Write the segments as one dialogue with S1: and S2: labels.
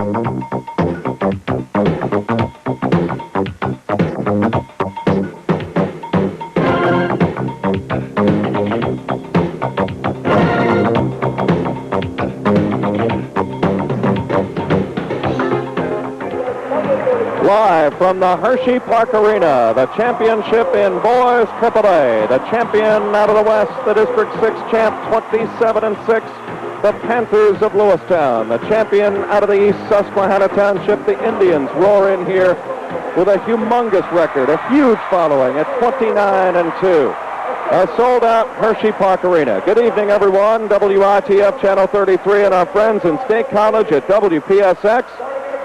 S1: Live from the Hershey Park Arena, the championship in boys PIAA. The champion out of the West, the District 6 champ, 27-6, the Panthers of Lewistown. The champion out of the East, Susquehanna Township, the Indians roar in here with a humongous record, a huge following at 29-2. A sold-out Hershey Park Arena. Good evening, everyone. WITF Channel 33 and our friends in State College at WPSX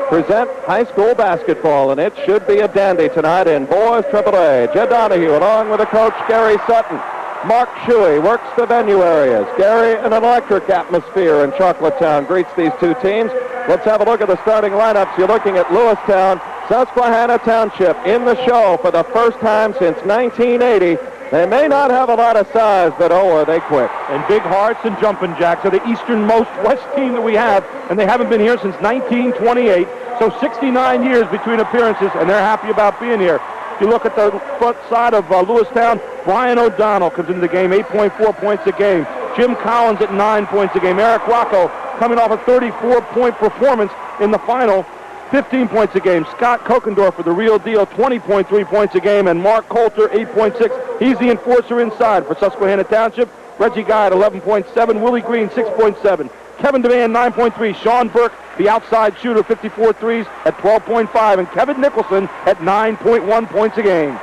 S1: present high school basketball, and it should be a dandy tonight in boys AAA. Jed Donahue, along with the coach Gary Sutton. Mark Shuey works the venue areas. Gary, an electric atmosphere in Chocolatetown, greets these two teams. Let's have a look at the starting lineups. You're looking at Lewistown, Susquehanna Township in the show for the first time since 1980. They may not have a lot of size, but oh, are they quick.
S2: And big hearts and jumping jacks are the easternmost West team that we have, and they haven't been here since 1928, so 69 years between appearances, and they're happy about being here. If you look at the front side of Lewistown, Brian O'Donnell comes into the game, 8.4 points a game. Jim Collins at 9 points a game. Eric Rocco coming off a 34-point performance in the final, 15 points a game. Scott Kokendorfer, the real deal, 20.3 points a game. And Mark Coulter, 8.6. He's the enforcer inside for Susquehanna Township. Reggie Guy at 11.7. Willie Green, 6.7. Kevin Devan, 9.3. Sean Burke, the outside shooter, 54 threes at 12.5. And Kevin Nicholson at 9.1 points a game.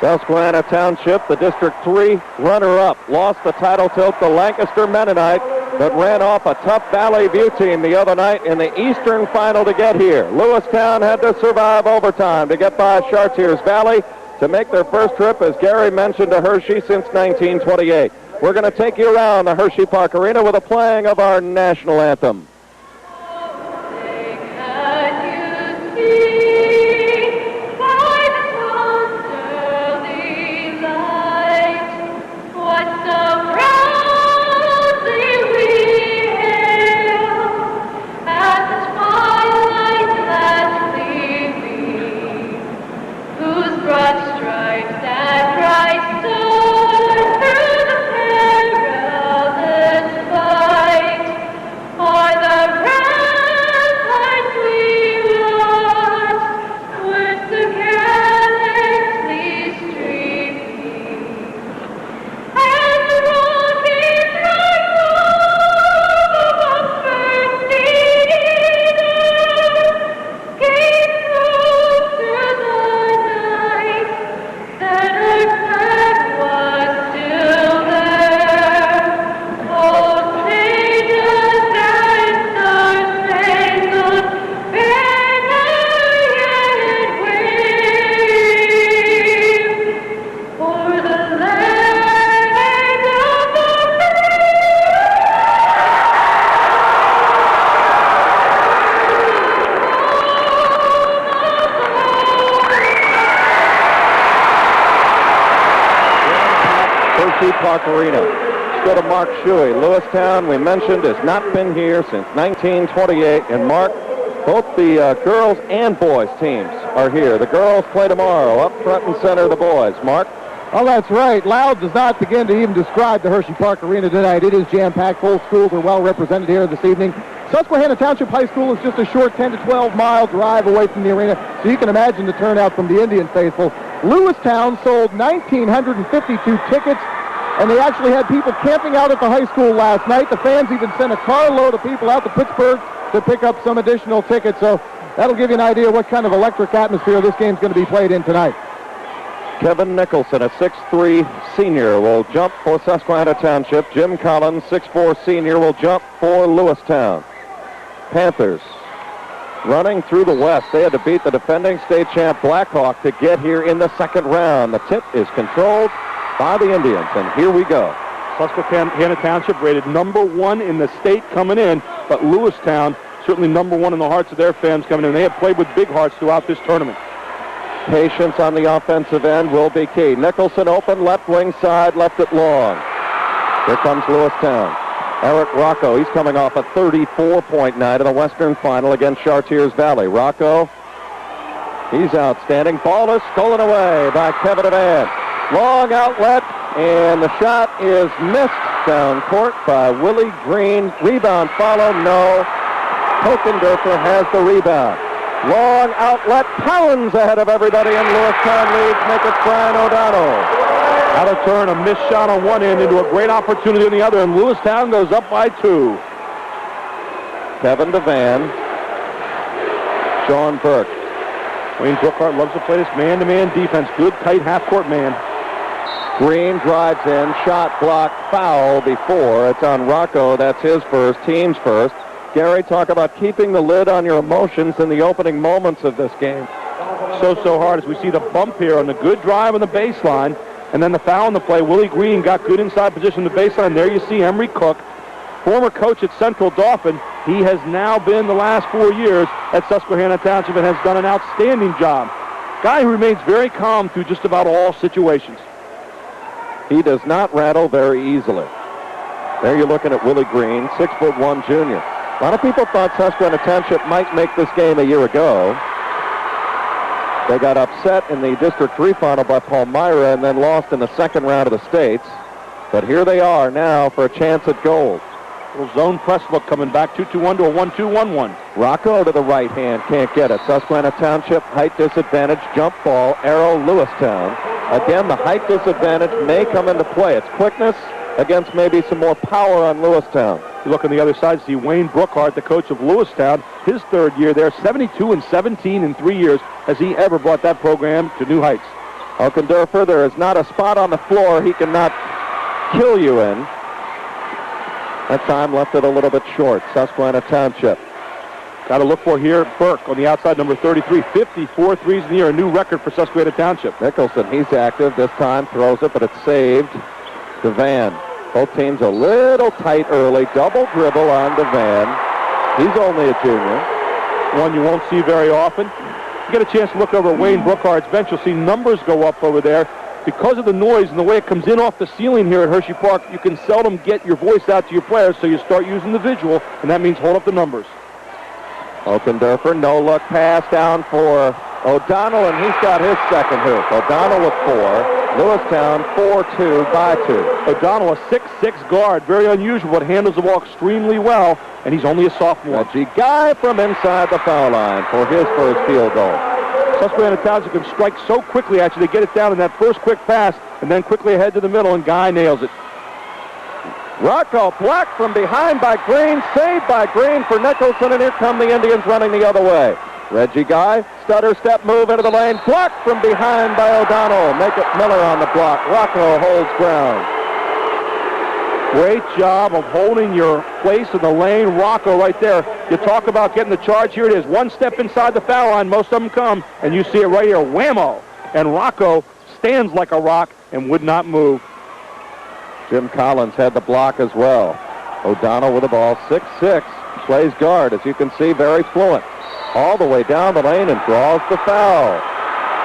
S1: Susquehanna Township, the District 3 runner-up, lost the title tilt to Lancaster Mennonite, but ran off a tough Valley View team the other night in the Eastern Final to get here. Lewistown had to survive overtime to get by Chartiers Valley to make their first trip, as Gary mentioned, to Hershey since 1928. We're going to take you around the Hershey Park Arena with a playing of our national anthem. Park Arena. Let's go to Mark Shuey. Lewistown, we mentioned, has not been here since 1928. And Mark, both the girls and boys teams are here. The girls play tomorrow, up front and center the boys. Mark?
S3: Oh, that's right. Loud does not begin to even describe the Hershey Park Arena tonight. It is jam-packed. Both schools are well represented here this evening. Susquehanna Township High School is just a short 10 to 12 mile drive away from the arena, so you can imagine the turnout from the Indian faithful. Lewistown sold 1,952 tickets, and they actually had people camping out at the high school last night. The fans even sent a carload of people out to Pittsburgh to pick up some additional tickets, so that'll give you an idea what kind of electric atmosphere this game's going to be played in tonight.
S1: Kevin Nicholson, a 6'3 senior, will jump for Susquehanna Township. Jim Collins, 6'4 senior, will jump for Lewistown. Panthers running through the West. They had to beat the defending state champ Blackhawk to get here in the second round. The tip is controlled by the Indians, and here we go.
S2: Susquehanna Township rated number 1 in the state coming in, but Lewistown certainly number 1 in the hearts of their fans coming in. They have played with big hearts throughout this tournament.
S1: Patience on the offensive end will be key. Nicholson open, left wing side, left it long. Here comes Lewistown. Eric Rocco, he's coming off a 34-point night in the Western Final against Chartiers Valley. Rocco, he's outstanding. Ball is stolen away by Kevin Devan. Long outlet, and the shot is missed down court by Willie Green. Rebound follow, no. Hokendorfer has the rebound. Long outlet, pounds ahead of everybody, and Lewistown leads, make it Brian O'Donnell.
S2: Out of turn, a missed shot on one end into a great opportunity on the other, and Lewistown goes up by 2.
S1: Kevin Devan. Sean Burke.
S2: Wayne Brookhart loves to play this man-to-man defense. Good, tight half-court man.
S1: Green drives in, shot block, foul before. It's on Rocco. That's his first, team's first. Gary, talk about keeping the lid on your emotions in the opening moments of this game.
S2: So hard as we see the bump here on the good drive on the baseline, and then the foul on the play. Willie Green got good inside position on the baseline. There you see Emery Cook, former coach at Central Dauphin. He has now been the last 4 years at Susquehanna Township and has done an outstanding job. Guy who remains very calm through just about all situations.
S1: He does not rattle very easily. There you're looking at Willie Green, 6'1" junior. A lot of people thought Susquehanna Township might make this game a year ago. They got upset in the District 3 final by Palmyra and then lost in the second round of the States. But here they are now for a chance at gold.
S2: Little zone press look coming back, 2-2-1 to a 1-2-1-1.
S1: Rocco to the right hand, can't get it. Susquehanna Township, height disadvantage, jump ball, arrow, Lewistown. Again, the height disadvantage may come into play. It's quickness against maybe some more power on Lewistown.
S2: You look on the other side, see Wayne Brookhart, the coach of Lewistown, his third year there, 72-17 in 3 years. Has he ever brought that program to new heights?
S1: Hokendorfer, there is not a spot on the floor he cannot kill you in. That time left it a little bit short. Susquehanna Township.
S2: Got to look for here, Burke on the outside, number 33. 54 threes in the year, a new record for Susquehanna Township.
S1: Nicholson, he's active. This time throws it, but it's saved. Devan. Both teams a little tight early. Double dribble on Devan. He's only a junior.
S2: One you won't see very often. You get a chance to look over at Wayne Brookhart's bench. You'll see numbers go up over there. Because of the noise and the way it comes in off the ceiling here at Hershey Park, you can seldom get your voice out to your players, so you start using the visual, and that means hold up the numbers.
S1: Hokendorfer, no-look pass down for O'Donnell, and he's got his second hoop. O'Donnell with 4. Lewistown 4-2 by 2.
S2: O'Donnell, a 6'6" guard, very unusual, but handles the ball extremely well, and he's only a sophomore.
S1: Reggie Guy from inside the foul line for his first field goal.
S2: Susquehanna Township can strike so quickly at you. They get it down in that first quick pass, and then quickly ahead to the middle, and Guy nails it.
S1: Rocco blocked from behind by Green, saved by Green for Nicholson, and here come the Indians running the other way. Reggie Guy, stutter step move into the lane, blocked from behind by O'Donnell. Make it Miller on the block. Rocco holds ground.
S2: Great job of holding your place in the lane. Rocco right there. You talk about getting the charge. Here it is. One step inside the foul line. Most of them come, and you see it right here. Whammo. And Rocco stands like a rock and would not move.
S1: Jim Collins had the block as well. O'Donnell with the ball, 6'6", plays guard, as you can see, very fluent. All the way down the lane and draws the foul.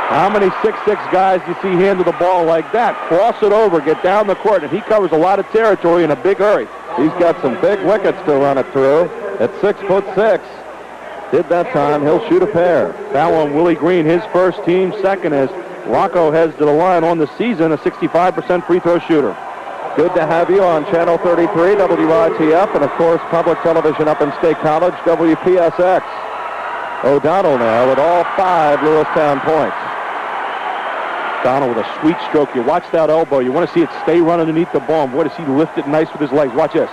S2: How many 6'6" guys do you see handle the ball like that? Cross it over, get down the court, and he covers a lot of territory in a big hurry.
S1: He's got some big wickets to run it through. At 6'6", did that time, he'll shoot a pair.
S2: Foul on Willie Green, his first, team second, as Rocco heads to the line on the season, a 65% free throw shooter.
S1: Good to have you on Channel 33, WITF, and of course public television up in State College, WPSX. O'Donnell now with all 5 Lewistown points.
S2: O'Donnell with a sweet stroke. You watch that elbow. You want to see it stay run underneath the ball. Boy, does he lift it nice with his legs. Watch this.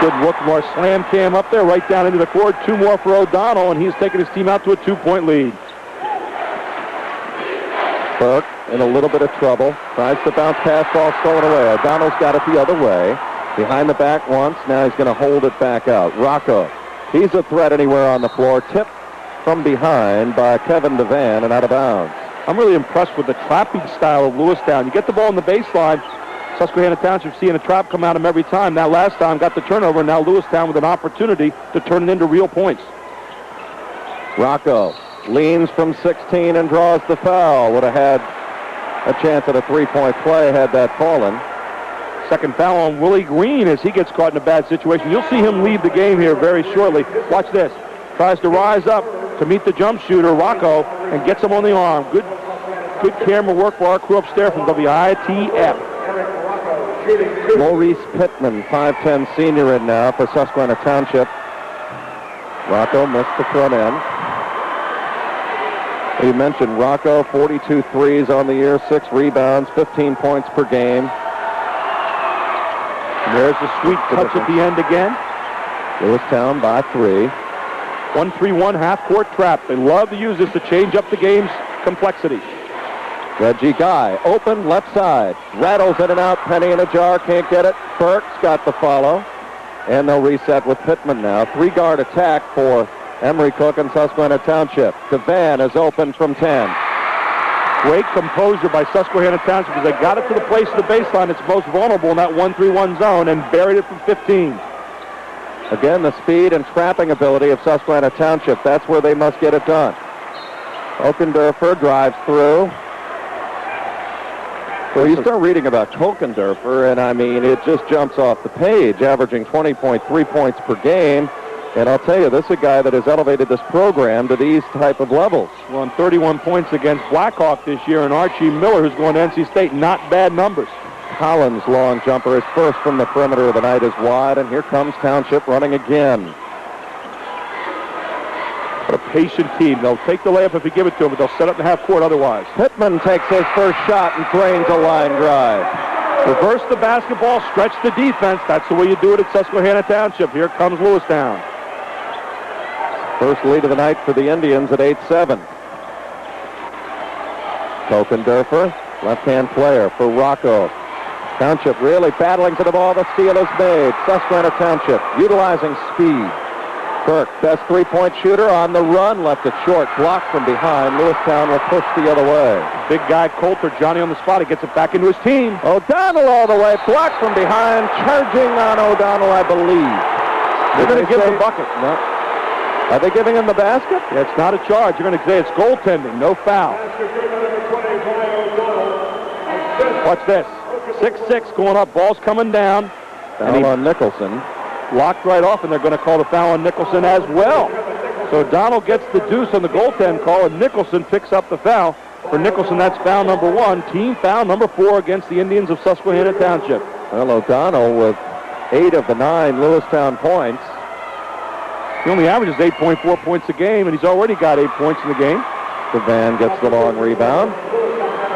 S2: Good look from our slam cam up there, right down into the court. 2 more for O'Donnell, and he's taking his team out to a 2-point lead.
S1: Burke in a little bit of trouble. Tries to bounce pass, ball stolen away. O'Donnell's got it the other way. Behind the back once. Now he's going to hold it back out. Rocco. He's a threat anywhere on the floor. Tipped from behind by Kevin Devan and out of bounds.
S2: I'm really impressed with the trapping style of Lewistown. You get the ball in the baseline. Susquehanna Township seeing a trap come at him every time. That last time got the turnover. Now Lewistown with an opportunity to turn it into real points.
S1: Rocco leans from 16 and draws the foul. Would have had a chance at a 3-point play had that fallen.
S2: Second foul on Willie Green as he gets caught in a bad situation. You'll see him leave the game here very shortly. Watch this. Tries to rise up to meet the jump shooter, Rocco, and gets him on the arm. Good camera work for our crew upstairs from WITF.
S1: Maurice Pittman, 5'10 senior in now for Susquehanna Township. Rocco missed the front end. You mentioned Rocco, 42 threes on the year, 6 rebounds, 15 points per game.
S2: There's a sweet touch at the end again.
S1: Lewistown by 3.
S2: 1-3-1 half-court trap. They love to use this to change up the game's complexity.
S1: Reggie Guy, open left side. Rattles in and out, penny in a jar, can't get it. Burke's got the follow. And they'll reset with Pittman now. 3-guard attack for Emery Cook and Susquehanna Township. Devan is open from 10.
S2: Great composure by Susquehanna Township because they got it to the place of the baseline that's most vulnerable in that 1-3-1 zone and buried it from 15.
S1: Again, the speed and trapping ability of Susquehanna Township. That's where they must get it done. Okendorfer drives through. Well, you start reading about Okendorfer, and I mean, it just jumps off the page, averaging 20.3 points per game. And I'll tell you, this is a guy that has elevated this program to these type of levels.
S2: Won 31 points against Blackhawk this year, and Archie Miller, who's going to NC State, not bad numbers.
S1: Collins' long jumper is first from the perimeter of the night is wide, and here comes Township running again.
S2: What a patient team. They'll take the layup if you give it to them, but they'll set up in half court otherwise.
S1: Pittman takes his first shot and drains a line drive.
S2: Reverse the basketball, stretch the defense. That's the way you do it at Susquehanna Township. Here comes Lewistown.
S1: First lead of the night for the Indians at 8-7. Okendorfer, left-hand player for Rocco. Township really battling for the ball. The steal is made. Susquehanna Township utilizing speed. Burke, best three-point shooter on the run, left it short, blocked from behind. Lewistown will push the other way.
S2: Big guy Coulter, Johnny on the spot. He gets it back into his team.
S1: O'Donnell all the way, blocked from behind, charging on O'Donnell, I believe.
S2: They're going to give him the bucket.
S1: No. Are they giving him the basket?
S2: Yeah, it's not a charge. You're going to say it's goaltending, no foul. Watch this. 6-6 going up, ball's coming down.
S1: Foul on Nicholson.
S2: Locked right off, and they're going to call the foul on Nicholson as well. So O'Donnell gets the deuce on the goaltend call, and Nicholson picks up the foul. For Nicholson, that's foul number 1. Team foul number 4 against the Indians of Susquehanna Township.
S1: Well, O'Donnell with 8 of the 9 Lewistown points.
S2: He only averages 8.4 points a game, and he's already got 8 points in the game.
S1: Devan gets the long rebound.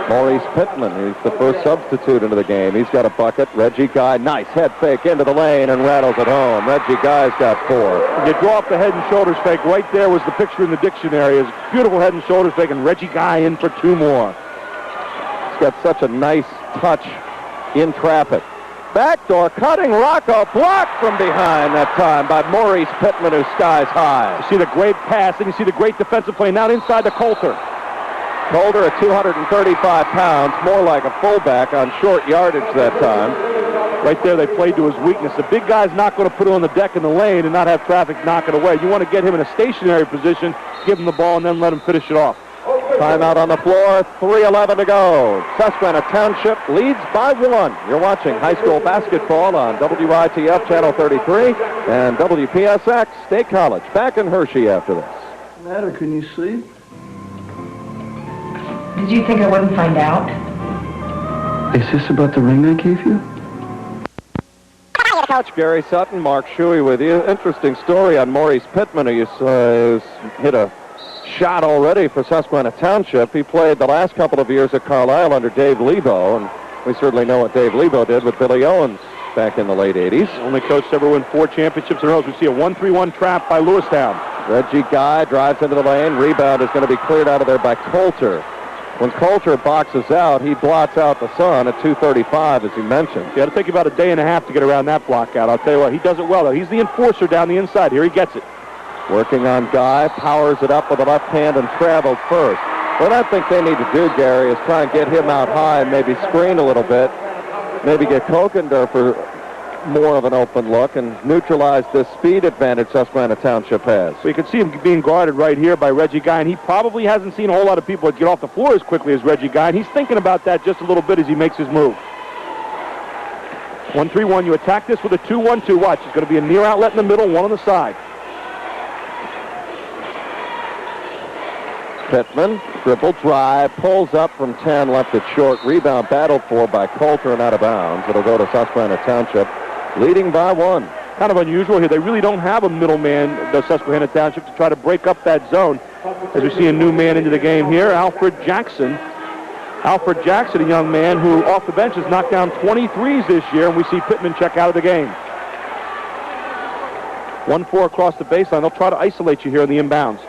S1: Maurice Pittman, he's the first substitute into the game. He's got a bucket. Reggie Guy, nice head fake into the lane and rattles it home. Reggie Guy's got 4.
S2: You draw up the head and shoulders fake. Right there was the picture in the dictionary. It's beautiful head and shoulders fake, and Reggie Guy in for 2 more.
S1: He's got such a nice touch in traffic. Backdoor cutting, Rocco blocked from behind that time by Maurice Pittman, who skies high.
S2: You see the great pass, and you see the great defensive play. Now inside to Coulter.
S1: Coulter at 235 pounds, more like a fullback on short yardage that time.
S2: Right there, they played to his weakness. The big guy's not going to put it on the deck in the lane and not have traffic knock it away. You want to get him in a stationary position, give him the ball, and then let him finish it off.
S1: Timeout on the floor, 3:11 to go. Susquehanna Township leads by 1. You're watching high school basketball on WITF Channel 33 and WPSX State College. Back in Hershey after this.
S4: What's the matter? Can you sleep?
S5: Did you think I wouldn't find out?
S4: Is this about the ring I gave you?
S1: Coach Gary Sutton, Mark Shuey with you. Interesting story on Maurice Pittman, who's hit a shot already for Susquehanna Township. He played the last couple of years at Carlisle under Dave Lebo, and we certainly know what Dave Lebo did with Billy Owens back in the late 80s.
S2: Only coach to ever win 4 championships in a row. We see a 1-3-1 trap by Lewistown.
S1: Reggie Guy drives into the lane. Rebound is going to be cleared out of there by Coulter. When Coulter boxes out, he blots out the sun at 2:35, as he mentioned.
S2: Yeah, it'll take you about a day and a half to get around that block out. I'll tell you what, he does it well, though. He's the enforcer down the inside. Here he gets it.
S1: Working on Guy, powers it up with the left hand and traveled first. What I think they need to do, Gary, is try and get him out high and maybe screen a little bit. Maybe get Okendorfer more of an open look and neutralize this speed advantage Susquehanna Township has.
S2: So you can see him being guarded right here by Reggie Guy, and he probably hasn't seen a whole lot of people get off the floor as quickly as Reggie Guy, and he's thinking about that just a little bit as he makes his move. 1-3-1. You attack this with a 2-1-2. Watch. It's going to be a near outlet in the middle, one on the side.
S1: Pittman, dribble drive, pulls up from 10, left it short. Rebound battled for by Coulter and out of bounds. It'll go to Susquehanna Township, leading by 1.
S2: Kind of unusual here. They really don't have a middleman, the Susquehanna Township, to try to break up that zone. As we see a new man into the game here, Alfred Jackson. Alfred Jackson, a young man who off the bench has knocked down 23s this year, and we see Pittman check out of the game. 1-4 across the baseline. They'll try to isolate you here in the inbounds.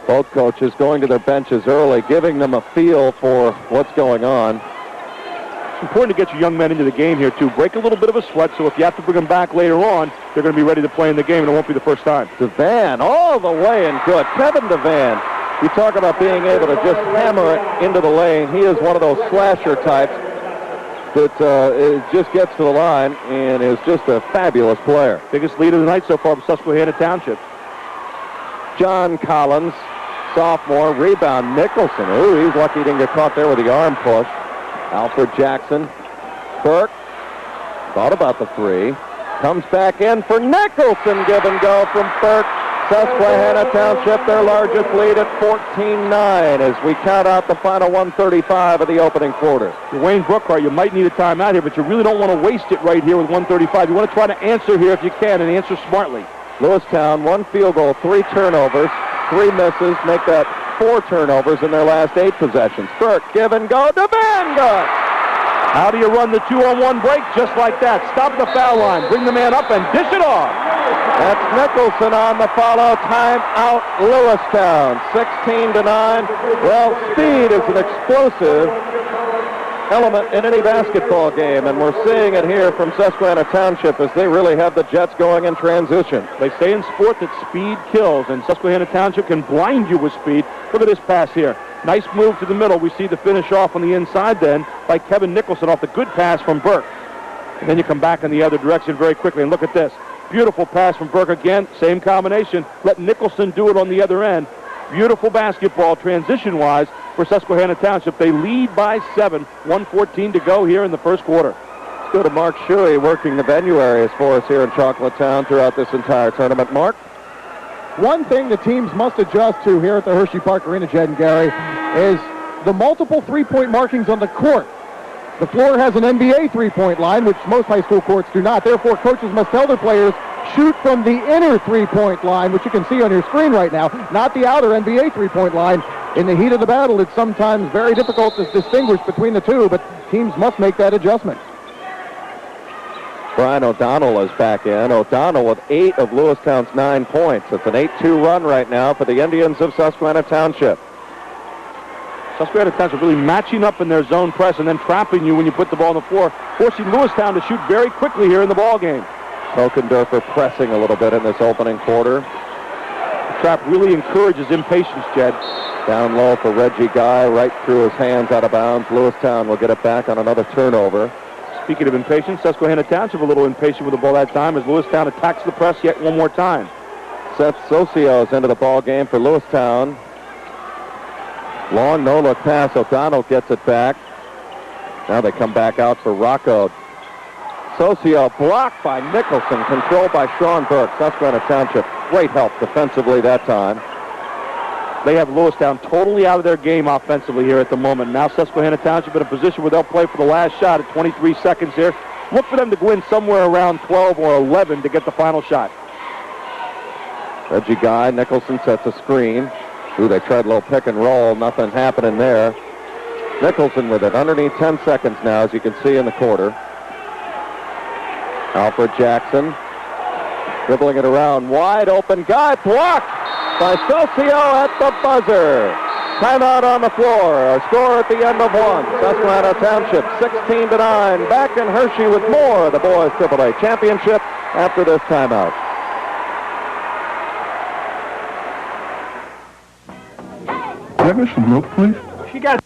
S1: Both coaches going to their benches early, giving them a feel for what's going on.
S2: It's important to get your young men into the game here, too. Break a little bit of a sweat, so if you have to bring them back later on, they're going to be ready to play in the game, and it won't be the first time.
S1: Devan all the way and good. Kevin Devan. You talk about being able to just hammer it into the lane. He is one of those slasher types that just gets to the line and is just a fabulous player.
S2: Biggest lead of the night so far for Susquehanna Township.
S1: John Collins, sophomore, rebound Nicholson. Ooh, he's lucky he didn't get caught there with the arm push. Alfred Jackson. Burke thought about the 3. Comes back in for Nicholson. Give and go from Burke. Susquehanna Township, their largest lead at 14-9 as we count out the final 1:35 of the opening quarter.
S2: Wayne Brookhart, you might need a timeout here, but you really don't want to waste it right here with 1:35. You want to try to answer here if you can, and answer smartly.
S1: Lewistown, 1 field goal, 3 turnovers, 3 misses, make that 4 turnovers in their last 8 possessions. Burke, give and go to Van Gogh.
S2: How do you run the 2-on-1 break? Just like that. Stop the foul line, bring the man up, and dish it off.
S1: That's Nicholson on the follow. Timeout, Lewistown, 16-9. Well, speed is an explosive element in any basketball game, and we're seeing it here from Susquehanna Township as they really have the Jets going in transition.
S2: They say in sport that speed kills, and Susquehanna Township can blind you with speed. Look at this pass here. Nice move to the middle. We see the finish off on the inside then by Kevin Nicholson off the good pass from Burke. And then you come back in the other direction very quickly, and look at this. Beautiful pass from Burke again. Same combination. Let Nicholson do it on the other end. Beautiful basketball transition-wise for Susquehanna Township. They lead by 7. 1:14 to go here in the first quarter.
S1: Let's go to Mark Shuey working the venue areas for us here in Chocolatetown throughout this entire tournament. Mark?
S3: One thing the teams must adjust to here at the Hershey Park Arena, Jed and Gary, is the multiple three-point markings on the court. The floor has an NBA three-point line, which most high school courts do not. Therefore, coaches must tell their players, shoot from the inner three-point line, which you can see on your screen right now, not the outer NBA three-point line. In the heat of the battle, it's sometimes very difficult to distinguish between the two, but teams must make that adjustment.
S1: Brian O'Donnell is back in. O'Donnell with 8 of Lewistown's 9 points. It's an 8-2 run right now for the Indians of Susquehanna Township.
S2: Susquehanna Township really matching up in their zone press and then trapping you when you put the ball on the floor, forcing Lewistown to shoot very quickly here in the ball game.
S1: Tokendorfer pressing a little bit in this opening quarter.
S2: The trap really encourages impatience, Jed.
S1: Down low for Reggie Guy, right through his hands out of bounds. Lewistown will get it back on another turnover.
S2: Speaking of impatience, Susquehanna Township a little impatient with the ball that time as Lewistown attacks the press yet one more time.
S1: Seth Socios into the ball game for Lewistown. Long no-look pass. O'Donnell gets it back. Now they come back out for Rocco. Socio blocked by Nicholson, controlled by Sean Burke. Susquehanna Township, great help defensively that time.
S2: They have Lewistown totally out of their game offensively here at the moment. Now Susquehanna Township in a position where they'll play for the last shot at 23 seconds here. Look for them to go in somewhere around 12 or 11 to get the final shot.
S1: Reggie Guy, Nicholson sets a screen. Ooh, they tried a little pick and roll. Nothing happening there. Nicholson with it underneath 10 seconds now, as you can see in the quarter. Alfred Jackson dribbling it around. Wide open. Guy blocked by Socio at the buzzer. Timeout on the floor. A score at the end of 1. Susquehanna Township 16-9. Back in Hershey with more of the boys AAA championship after this timeout.
S4: Can I get some milk, please?
S3: She got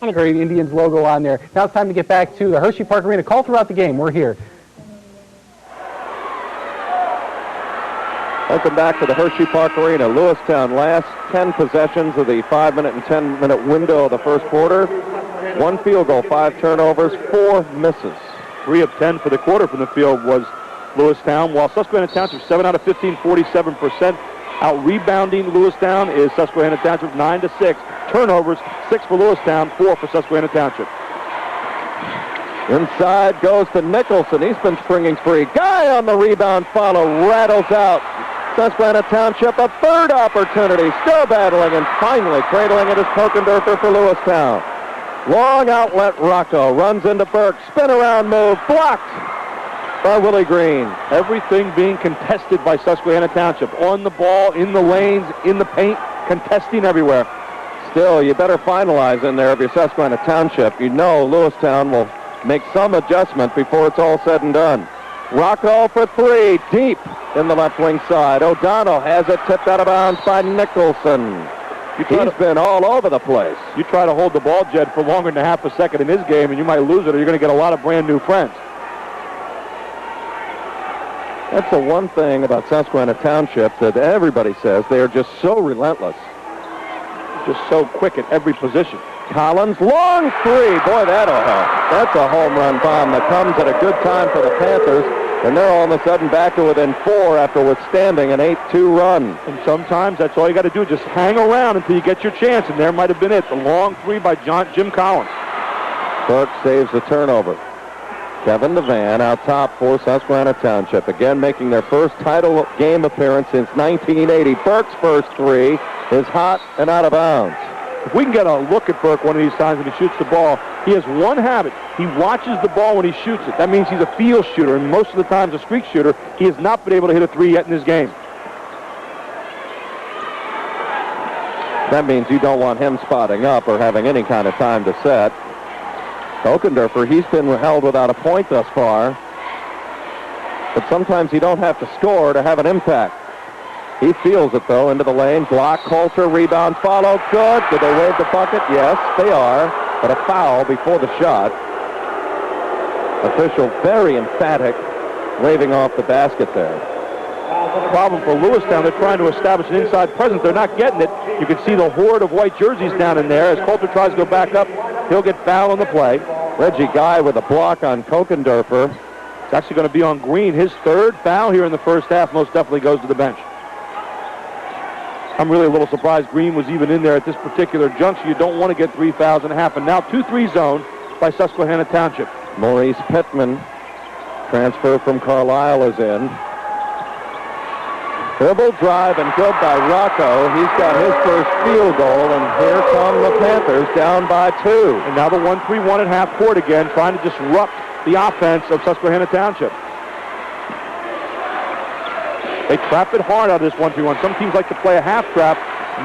S3: a great Indians logo on there. Now it's time to get back to the Hershey Park Arena. Call throughout the game. We're here.
S1: Welcome back to the Hershey Park Arena. Lewistown last 10 possessions of the 5-minute and 10-minute window of the first quarter. 1 field goal, 5 turnovers, 4 misses.
S2: 3 of 10 for the quarter from the field was Lewistown, while Susquehanna Township 7 out of 15, 47%. Out rebounding Lewistown is Susquehanna Township 9 to 6. Turnovers 6 for Lewistown, 4 for Susquehanna Township.
S1: Inside goes to Nicholson. He's been springing free. Guy on the rebound follow, rattles out. Susquehanna Township, a third opportunity, still battling, and finally cradling it is Kokendorfer for Lewistown. Long outlet, Rocco runs into Burke, spin around move, blocked by Willie Green.
S2: Everything being contested by Susquehanna Township. On the ball, in the lanes, in the paint, contesting everywhere.
S1: Still, you better finalize in there if you're Susquehanna Township. You know Lewistown will make some adjustment before it's all said and done. Rocco for 3, deep in the left wing side. O'Donnell has it tipped out of bounds by Nicholson. He's been all over the place.
S2: You try to hold the ball, Jed, for longer than half a second in this game, and you might lose it, or you're going to get a lot of brand new friends.
S1: That's the one thing about Susquehanna Township that everybody says. They are just so relentless.
S2: Just so quick at every position.
S1: Collins, long 3. Boy, that'll help. That's a home run bomb that comes at a good time for the Panthers, and they're all of a sudden back to within 4 after withstanding an 8-2 run.
S2: And sometimes that's all you got to do, just hang around until you get your chance, and there might have been it. The long 3 by Jim Collins.
S1: Burke saves the turnover. Kevin DeVan out top for Susquehanna Township, again making their first title game appearance since 1980. Burke's first 3 is hot and out of bounds.
S2: If we can get a look at Burke one of these times when he shoots the ball, he has one habit. He watches the ball when he shoots it. That means he's a field shooter, and most of the times a streak shooter. He has not been able to hit a 3 yet in this game.
S1: That means you don't want him spotting up or having any kind of time to set. Kokendorfer, he's been held without a point thus far, but sometimes you don't have to score to have an impact. He feels it, though, into the lane. Block, Coulter, rebound, follow. Good. Did they wave the bucket? Yes, they are. But a foul before the shot. Official very emphatic, waving off the basket there.
S2: Problem for Lewistown, they're trying to establish an inside presence. They're not getting it. You can see the horde of white jerseys down in there. As Coulter tries to go back up, he'll get fouled on the play.
S1: Reggie Guy with a block on Kokendorfer.
S2: It's actually going to be on Green. His third foul here in the first half most definitely goes to the bench. I'm really a little surprised Green was even in there at this particular juncture. You don't want to get 3 fouls and a half. And now 2-3 zone by Susquehanna Township.
S1: Maurice Pittman, transfer from Carlisle, is in. Dribble drive and good by Rocco. He's got his first field goal, and here come the Panthers down by 2.
S2: And now the 1-3-1 at half court again, trying to disrupt the offense of Susquehanna Township. They trap it hard out of this 1-3-1. Some teams like to play a half trap.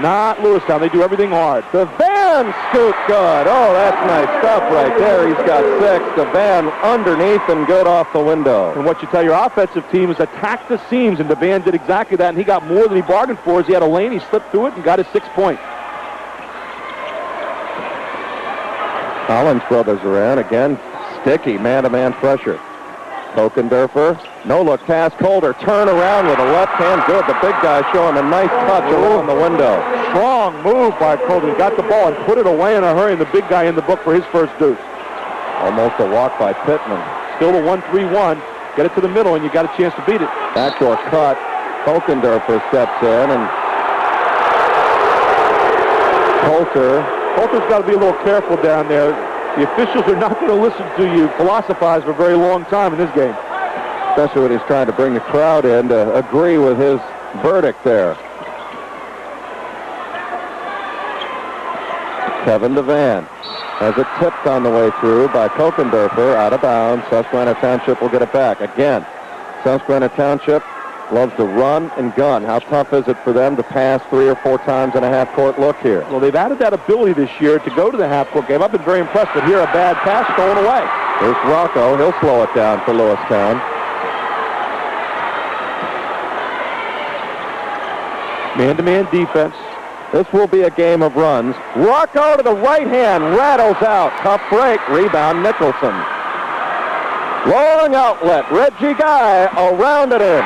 S2: Not Lewistown. They do everything hard.
S1: DeVan scoot good. Oh, that's nice stuff right there. He's got 6. DeVan underneath and good off the window.
S2: And what you tell your offensive team is attack the seams, and DeVan did exactly that, and he got more than he bargained for. As he had a lane, he slipped through it and got his 6 point.
S1: Collins brothers are in. Again, sticky man-to-man pressure. Kokendorfer, no-look pass. Coulter, turn around with a left hand. Good. The big guy showing a nice touch around the window.
S2: Strong move by Coulter. He got the ball and put it away in a hurry, and the big guy in the book for his first deuce.
S1: Almost a walk by Pittman.
S2: Still the 1-3-1. Get it to the middle, and you got a chance to beat it.
S1: Backdoor cut. Kokendorfer steps in, and
S2: Coulter's got to be a little careful down there. The officials are not going to listen to you philosophize for a very long time in this game.
S1: Especially when he's trying to bring the crowd in to agree with his verdict there. Kevin DeVan has it tipped on the way through by Kokendorfer, out of bounds. Susquehanna Township will get it back. Again, Susquehanna Township loves to run and gun. How tough is it for them to pass 3 or 4 times in a half-court look here?
S2: Well, they've added that ability this year to go to the half-court game. I've been very impressed, but here a bad pass stolen away.
S1: Here's Rocco. He'll slow it down for Lewistown.
S2: Man-to-man defense.
S1: This will be a game of runs. Rocco to the right hand, rattles out. Tough break. Rebound, Nicholson. Long outlet. Reggie Guy around it in.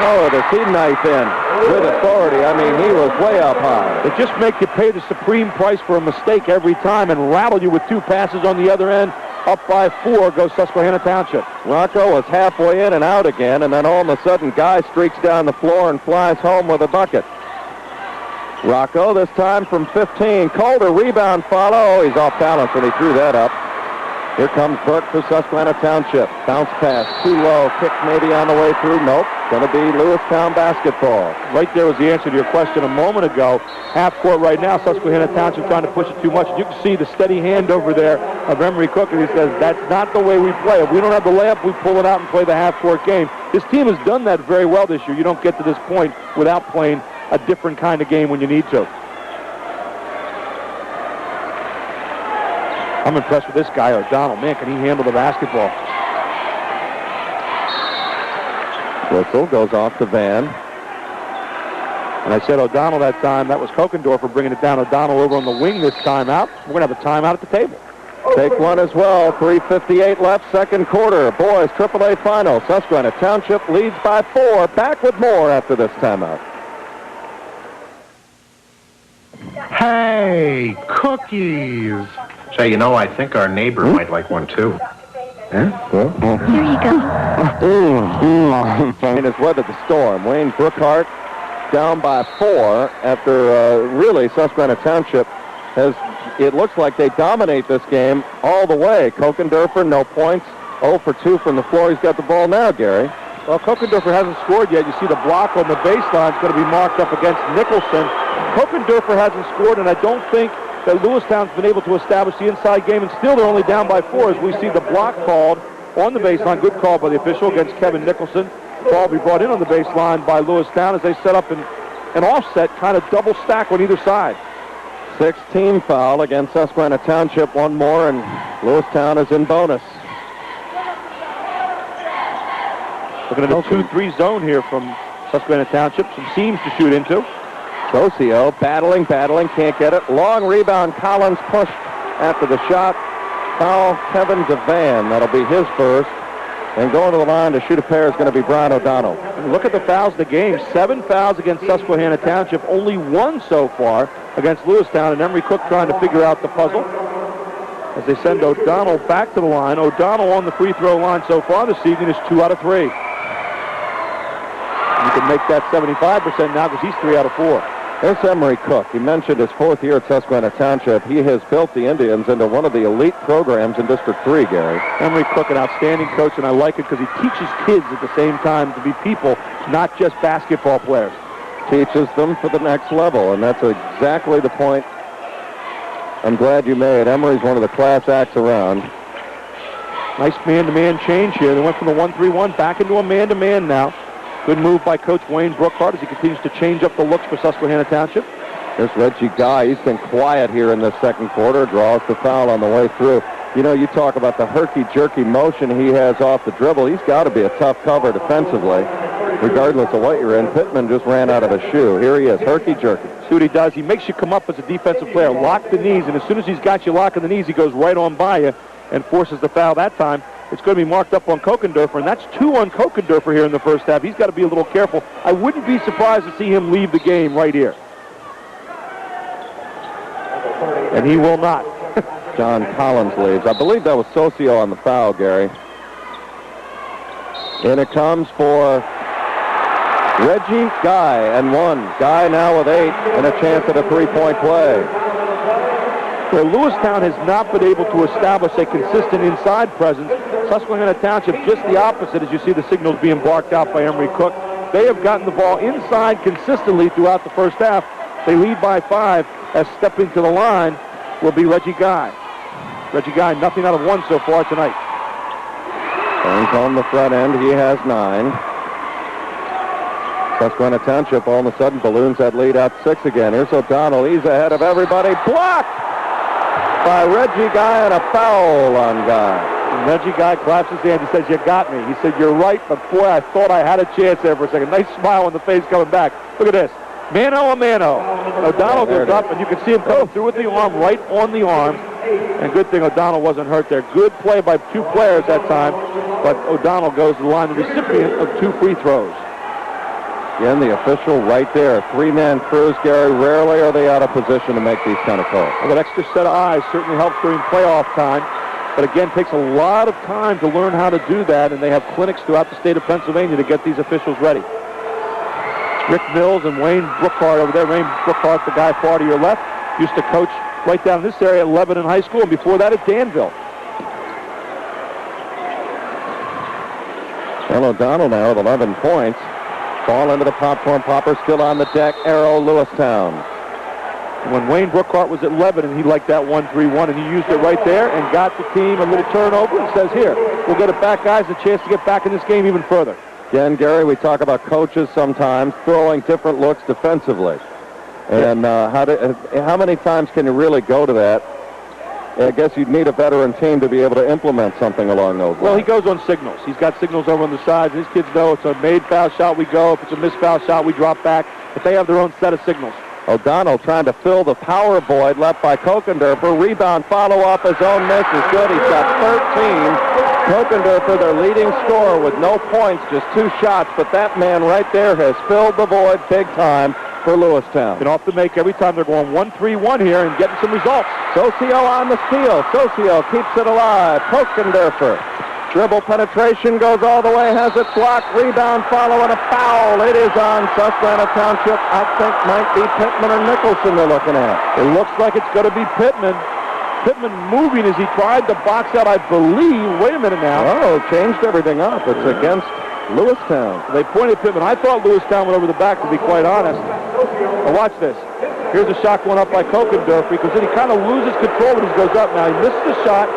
S1: Oh, does he knife in with authority? I mean, he was way up high.
S2: They just make you pay the supreme price for a mistake every time and rattle you with 2 passes on the other end. Up by 4 goes Susquehanna Township.
S1: Rocco was halfway in and out again, and then all of a sudden, Guy streaks down the floor and flies home with a bucket. Rocco, this time from 15. Calder, rebound follow. Oh, he's off balance when he threw that up. Here comes Burke for Susquehanna Township. Bounce pass, too low. Kick maybe on the way through. Nope. Going to be Lewistown basketball.
S2: Right there was the answer to your question a moment ago. Half court right now, Susquehanna Township trying to push it too much. You can see the steady hand over there of Emery Cook, and he says, that's not the way we play. If we don't have the layup, we pull it out and play the half-court game. This team has done that very well this year. You don't get to this point without playing a different kind of game when you need to. I'm impressed with this guy, O'Donnell. Man, can he handle the basketball?
S1: Whistle goes off to Van.
S2: And I said O'Donnell that time. That was Kokendorfer bringing it down. O'Donnell over on the wing this timeout. We're going to have a timeout at the table.
S1: Take one as well. 3:58 left, second quarter. Boys AAA final. Susquehanna Township leads by 4. Back with more after this timeout.
S4: Hey, cookies. Say, you know, I think our neighbor might like one, too. Huh?
S6: Here you go.
S1: And has weathered the storm. Wayne Brookhart down by 4 after really Susquehanna Township has, it looks like they dominate this game all the way. Kokendorfer, no points. 0 for 2 from the floor. He's got the ball now, Gary.
S2: Well, Kokendorfer hasn't scored yet. You see the block on the baseline is going to be marked up against Nicholson. Kokendorfer hasn't scored, and I don't think that Lewistown's been able to establish the inside game, and still they're only down by 4 as we see the block called on the baseline. Good call by the official against Kevin Nicholson. Ball will be brought in on the baseline by Lewistown as they set up an offset, kind of double stack on either side.
S1: 16 foul against Susquehanna Township. One more, and Lewistown is in bonus.
S2: Looking at a 2-3 zone here from Susquehanna Township. Some seams to shoot into.
S1: Socio battling, can't get it. Long rebound, Collins pushed after the shot. Foul, Kevin DeVan. That'll be his first. And going to the line to shoot a pair is going to be Brian O'Donnell.
S2: And look at the fouls of the game. 7 fouls against Susquehanna Township. Only 1 so far against Lewistown. And Emery Cook trying to figure out the puzzle as they send O'Donnell back to the line. O'Donnell on the free throw line so far this evening is 2 out of 3. You can make that 75% now because he's 3 out of 4.
S1: There's Emery Cook. He mentioned his 4th year at Susquehanna Township. He has built the Indians into one of the elite programs in District 3, Gary.
S2: Emery Cook, an outstanding coach, and I like it because he teaches kids at the same time to be people, not just basketball players.
S1: Teaches them for the next level, and that's exactly the point I'm glad you made. Emery's one of the class acts around.
S2: Nice man-to-man change here. They went from the 1-3-1 back into a man-to-man now. Good move by Coach Wayne Brookhart as he continues to change up the looks for Susquehanna Township.
S1: There's Reggie Guy. He's been quiet here in the second quarter. Draws the foul on the way through. You know, you talk about the herky-jerky motion he has off the dribble. He's got to be a tough cover defensively, regardless of what you're in. Pittman just ran out of a shoe. Here he is, herky-jerky.
S2: See what he does? He makes you come up as a defensive player, lock the knees, and as soon as he's got you locking the knees, he goes right on by you and forces the foul that time. It's going to be marked up on Kokendorfer, and that's 2 on Kokendorfer here in the first half. He's got to be a little careful. I wouldn't be surprised to see him leave the game right here. And he will not.
S1: John Collins leaves. I believe that was Socio on the foul, Gary. In it comes for Reggie Guy, and 1. Guy now with 8 and a chance at a 3-point play.
S2: Where Lewistown has not been able to establish a consistent inside presence, Susquehanna Township just the opposite as you see the signals being barked out by Emery Cook. They have gotten the ball inside consistently throughout the first half. They lead by 5 as stepping to the line will be Reggie Guy. Reggie Guy, nothing out of 1 so far tonight.
S1: Turns home the front end. He has 9. Susquehanna Township all of a sudden balloons that lead out 6 again. Here's O'Donnell. He's ahead of everybody. Blocked by Reggie Guy and a foul on Guy.
S2: And Reggie Guy claps his hand. He says, "You got me." He said, "You're right, but boy, I thought I had a chance there for a second." Nice smile on the face coming back. Look at this. Mano a mano. O'Donnell goes up, and you can see him coming through with the arm, right on the arm. And good thing O'Donnell wasn't hurt there. Good play by 2 players that time, but O'Donnell goes to the line, the recipient of 2 free throws.
S1: Again, the official right there. 3-man crews, Gary. Rarely are they out of position to make these kind of calls.
S2: Well, that extra set of eyes certainly helps during playoff time. But again, it takes a lot of time to learn how to do that, and they have clinics throughout the state of Pennsylvania to get these officials ready. Rick Mills and Wayne Brookhart over there. Wayne Brookhart, the guy far to your left, used to coach right down in this area at Lebanon High School, and before that at Danville.
S1: Well, O'Donnell now with 11 points. Ball into the popcorn popper, still on the deck. Arrow, Lewistown.
S2: When Wayne Brookhart was at Lebanon, he liked that 1-3-1, and he used it right there and got the team a little turnover and says, here, we'll get it back, guys, a chance to get back in this game even further.
S1: Again, Gary, we talk about coaches sometimes throwing different looks defensively. And how many times can you really go to that? I guess you'd need a veteran team to be able to implement something along those lines.
S2: Well, he goes on signals. He's got signals over on the sides. These kids know it's a made foul shot, we go. If it's a missed foul shot, we drop back. But they have their own set of signals.
S1: O'Donnell trying to fill the power void left by Kokendorfer. Rebound, follow-up, his own miss is good. He's got 13. Kokendorfer, their leading scorer with no points, just 2 shots. But that man right there has filled the void big time for Lewistown.
S2: Been off the make every time. They're going 1-3-1 here and getting some results.
S1: Socio on the steal. Socio keeps it alive. Kokendorfer. Dribble penetration goes all the way, has it blocked. Rebound, follow, and a foul. It is on Susquehanna Township. I think might be Pittman or Nicholson they're looking at.
S2: It looks like it's going to be Pittman. Pittman moving as he tried to box out, I believe. Wait a minute now.
S1: Oh, changed everything up. It's against Lewistown.
S2: They pointed Pittman. I thought Lewistown went over the back, to be quite honest. Now watch this. Here's a shot going up by Kokendorfer because then he kind of loses control when he goes up. Now he misses the shot.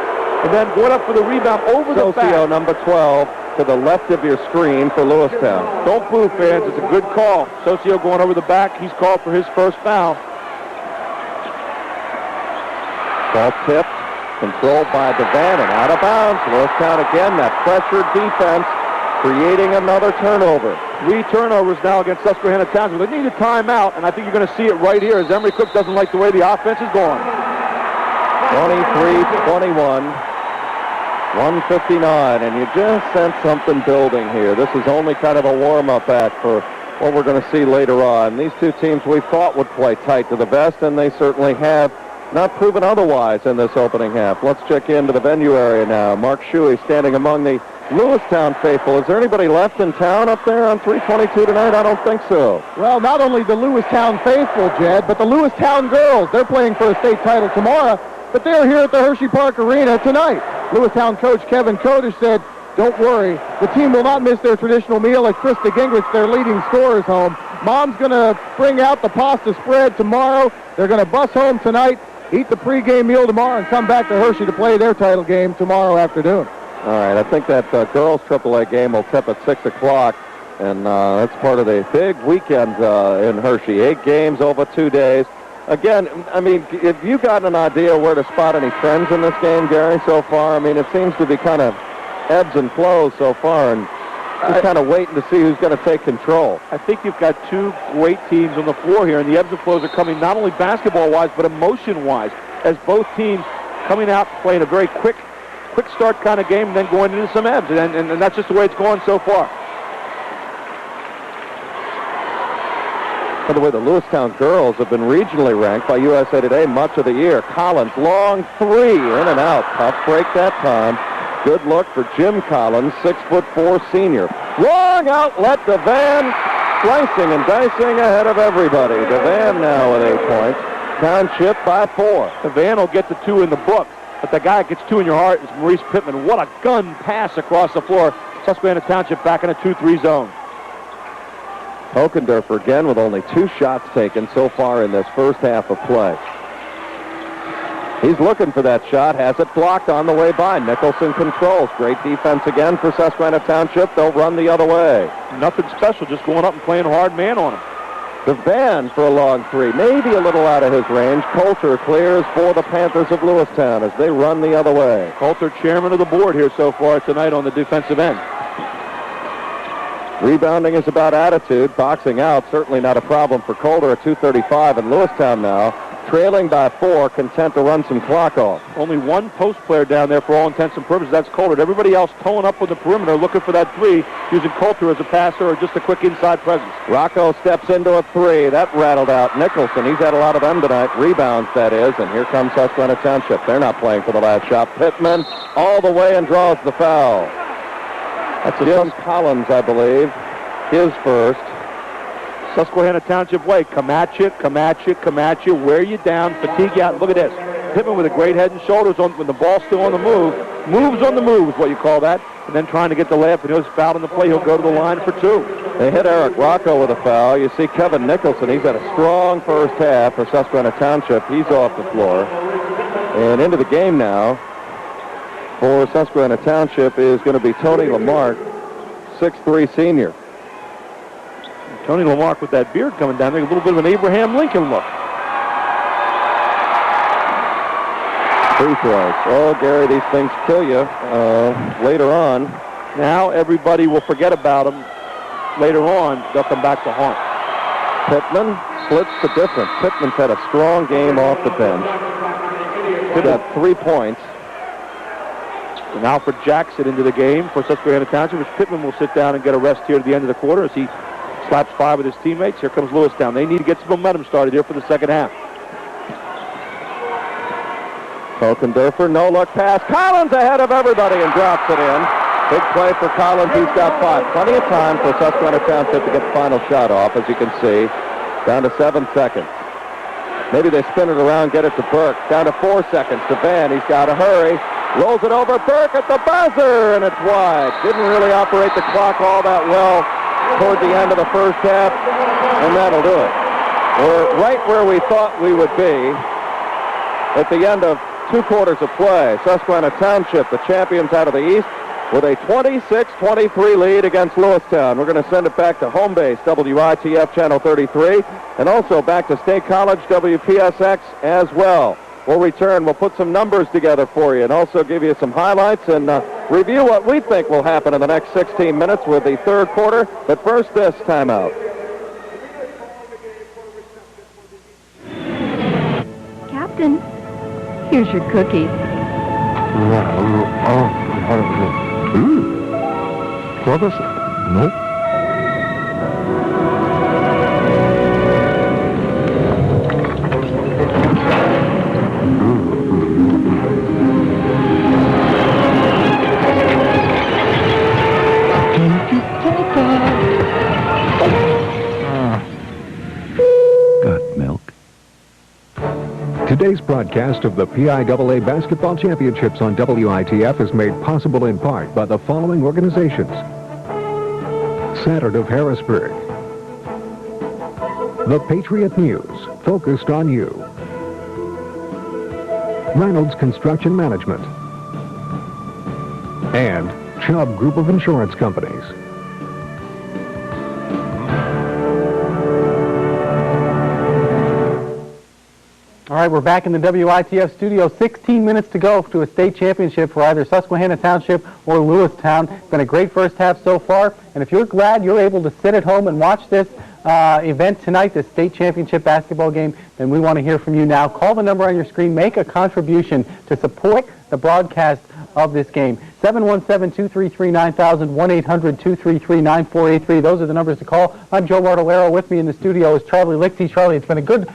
S2: And then going up for the rebound over the back.
S1: Socio, number 12, to the left of your screen for Lewistown.
S2: Don't boo, fans. It's a good call. Socio going over the back. He's called for his first foul.
S1: Ball tipped, controlled by DeVan and out of bounds. Lewistown again, that pressured defense, creating another turnover.
S2: 3 turnovers now against Susquehanna Township. They need a timeout, and I think you're going to see it right here as Emery Cook doesn't like the way the offense is going.
S1: 23-21. 1:59, and you just sense something building here. This is only kind of a warm-up act for what we're going to see later on. These two teams we thought would play tight to the vest, and they certainly have not proven otherwise in this opening half. Let's check into the venue area now. Mark Shuey standing among the Lewistown faithful. Is there anybody left in town up there on 322 tonight? I don't think so.
S3: Well, not only the Lewistown faithful, Jed, but the Lewistown girls. They're playing for a state title tomorrow, but they're here at the Hershey Park Arena tonight. Lewistown coach Kevin Kodish said, don't worry, the team will not miss their traditional meal at Krista Gingrich, their leading scorer, is home. Mom's going to bring out the pasta spread tomorrow. They're going to bus home tonight, eat the pregame meal tomorrow, and come back to Hershey to play their title game tomorrow afternoon.
S1: All right, I think that girls AAA game will tip at 6 o'clock, and that's part of the big weekend in Hershey. 8 games over 2 days. Again, I mean, have you gotten an idea where to spot any trends in this game, Gary, so far? I mean, it seems to be kind of ebbs and flows so far, and just kind of waiting to see who's going to take control.
S2: I think you've got 2 great teams on the floor here, and the ebbs and flows are coming not only basketball-wise, but emotion-wise, as both teams coming out playing a very quick start kind of game and then going into some ebbs, and that's just the way it's going so far.
S1: By the way, the Lewistown girls have been regionally ranked by USA Today much of the year. Collins, long 3, in and out. Tough break that time. Good look for Jim Collins, 6'4" senior. Long outlet, DeVan, slicing and dicing ahead of everybody. DeVan now with 8 points. Township by 4.
S2: DeVan will get the 2 in the book, but the guy that gets 2 in your heart is Maurice Pittman. What a gun pass across the floor. Susquehanna Township back in a 2-3 zone.
S1: Kokendorfer again with only 2 shots taken so far in this first half of play. He's looking for that shot, has it blocked on the way by. Nicholson controls. Great defense again for Susquehanna Township. They'll run the other way.
S2: Nothing special, just going up and playing hard man on him.
S1: DeVan for a long 3, maybe a little out of his range. Coulter clears for the Panthers of Lewistown as they run the other way.
S2: Coulter, chairman of the board here so far tonight on the defensive end.
S1: Rebounding is about attitude. Boxing out, certainly not a problem for Coulter at 2:35. And Lewistown now trailing by 4, content to run some clock off.
S2: Only one post player down there for all intents and purposes. That's Coulter. Everybody else towing up on the perimeter looking for that 3, using Coulter as a passer or just a quick inside presence.
S1: Rocco steps into a 3. That rattled out Nicholson. He's had a lot of them tonight. Rebounds, that is. And here comes Susquehanna Township. They're not playing for the last shot. Pittman all the way and draws the foul. That's Jim Collins, I believe. His first.
S2: Susquehanna Township way. Come at you, come at you, come at you. Wear you down, fatigue you out. Look at this. Pittman with a great head and shoulders on when the ball's still on the move. Moves on the move is what you call that. And then trying to get the layup, and he's fouled in the play. He'll go to the line for 2.
S1: They hit Eric Rocco with a foul. You see Kevin Nicholson. He's had a strong first half for Susquehanna Township. He's off the floor. And into the game now for Susquehanna Township is going to be Tony Lamarck, 6'3" senior.
S2: Tony Lamarck with that beard coming down there, a little bit of an Abraham Lincoln look.
S1: Free throws. Oh, Gary, these things kill you later on.
S2: Now everybody will forget about him. Later on, they'll come back to haunt.
S1: Pittman splits the difference. Pittman's had a strong game off the bench. He's got 3 points.
S2: And Alfred Jackson into the game for Susquehanna Township, which Pittman will sit down and get a rest here at the end of the quarter as he slaps 5 with his teammates. Here comes Lewistown. They need to get some momentum started here for the second half.
S1: Okendorfer, no look pass. Collins ahead of everybody and drops it in. Big play for Collins. He's got 5. Plenty of time for Susquehanna Township to get the final shot off, as you can see. Down to 7 seconds. Maybe they spin it around, get it to Burke. Down to 4 seconds to Van. He's got to hurry. Rolls it over Burke at the buzzer, and it's wide. Didn't really operate the clock all that well toward the end of the first half, and that'll do it. We're right where we thought we would be at the end of 2 quarters of play. Susquehanna Township, the champions out of the East, with a 26-23 lead against Lewistown. We're going to send it back to home base, WITF Channel 33, and also back to State College, WPSX as well. We'll return. We'll put some numbers together for you and also give you some highlights and review what we think will happen in the next 16 minutes with the third quarter. But first, this timeout.
S6: Captain, here's your cookies.
S3: What is it? Nope.
S7: Got milk? Today's broadcast of the PIAA Basketball Championships on WITF is made possible in part by the following organizations. Saturn of Harrisburg. The Patriot News, focused on you. Reynolds Construction Management. And Chubb Group of Insurance Companies.
S3: All right, we're back in the WITF studio. 16 minutes to go to a state championship for either Susquehanna Township or Lewistown. It's been a great first half so far. And if you're glad you're able to sit at home and watch this event tonight, this state championship basketball game, then we want to hear from you now. Call the number on your screen. Make a contribution to support the broadcast of this game. 717-233-9000, 1-800-233-9483. Those are the numbers to call. I'm Joe Bartolero. With me in the studio is Charlie Lichty. Charlie, it's been a good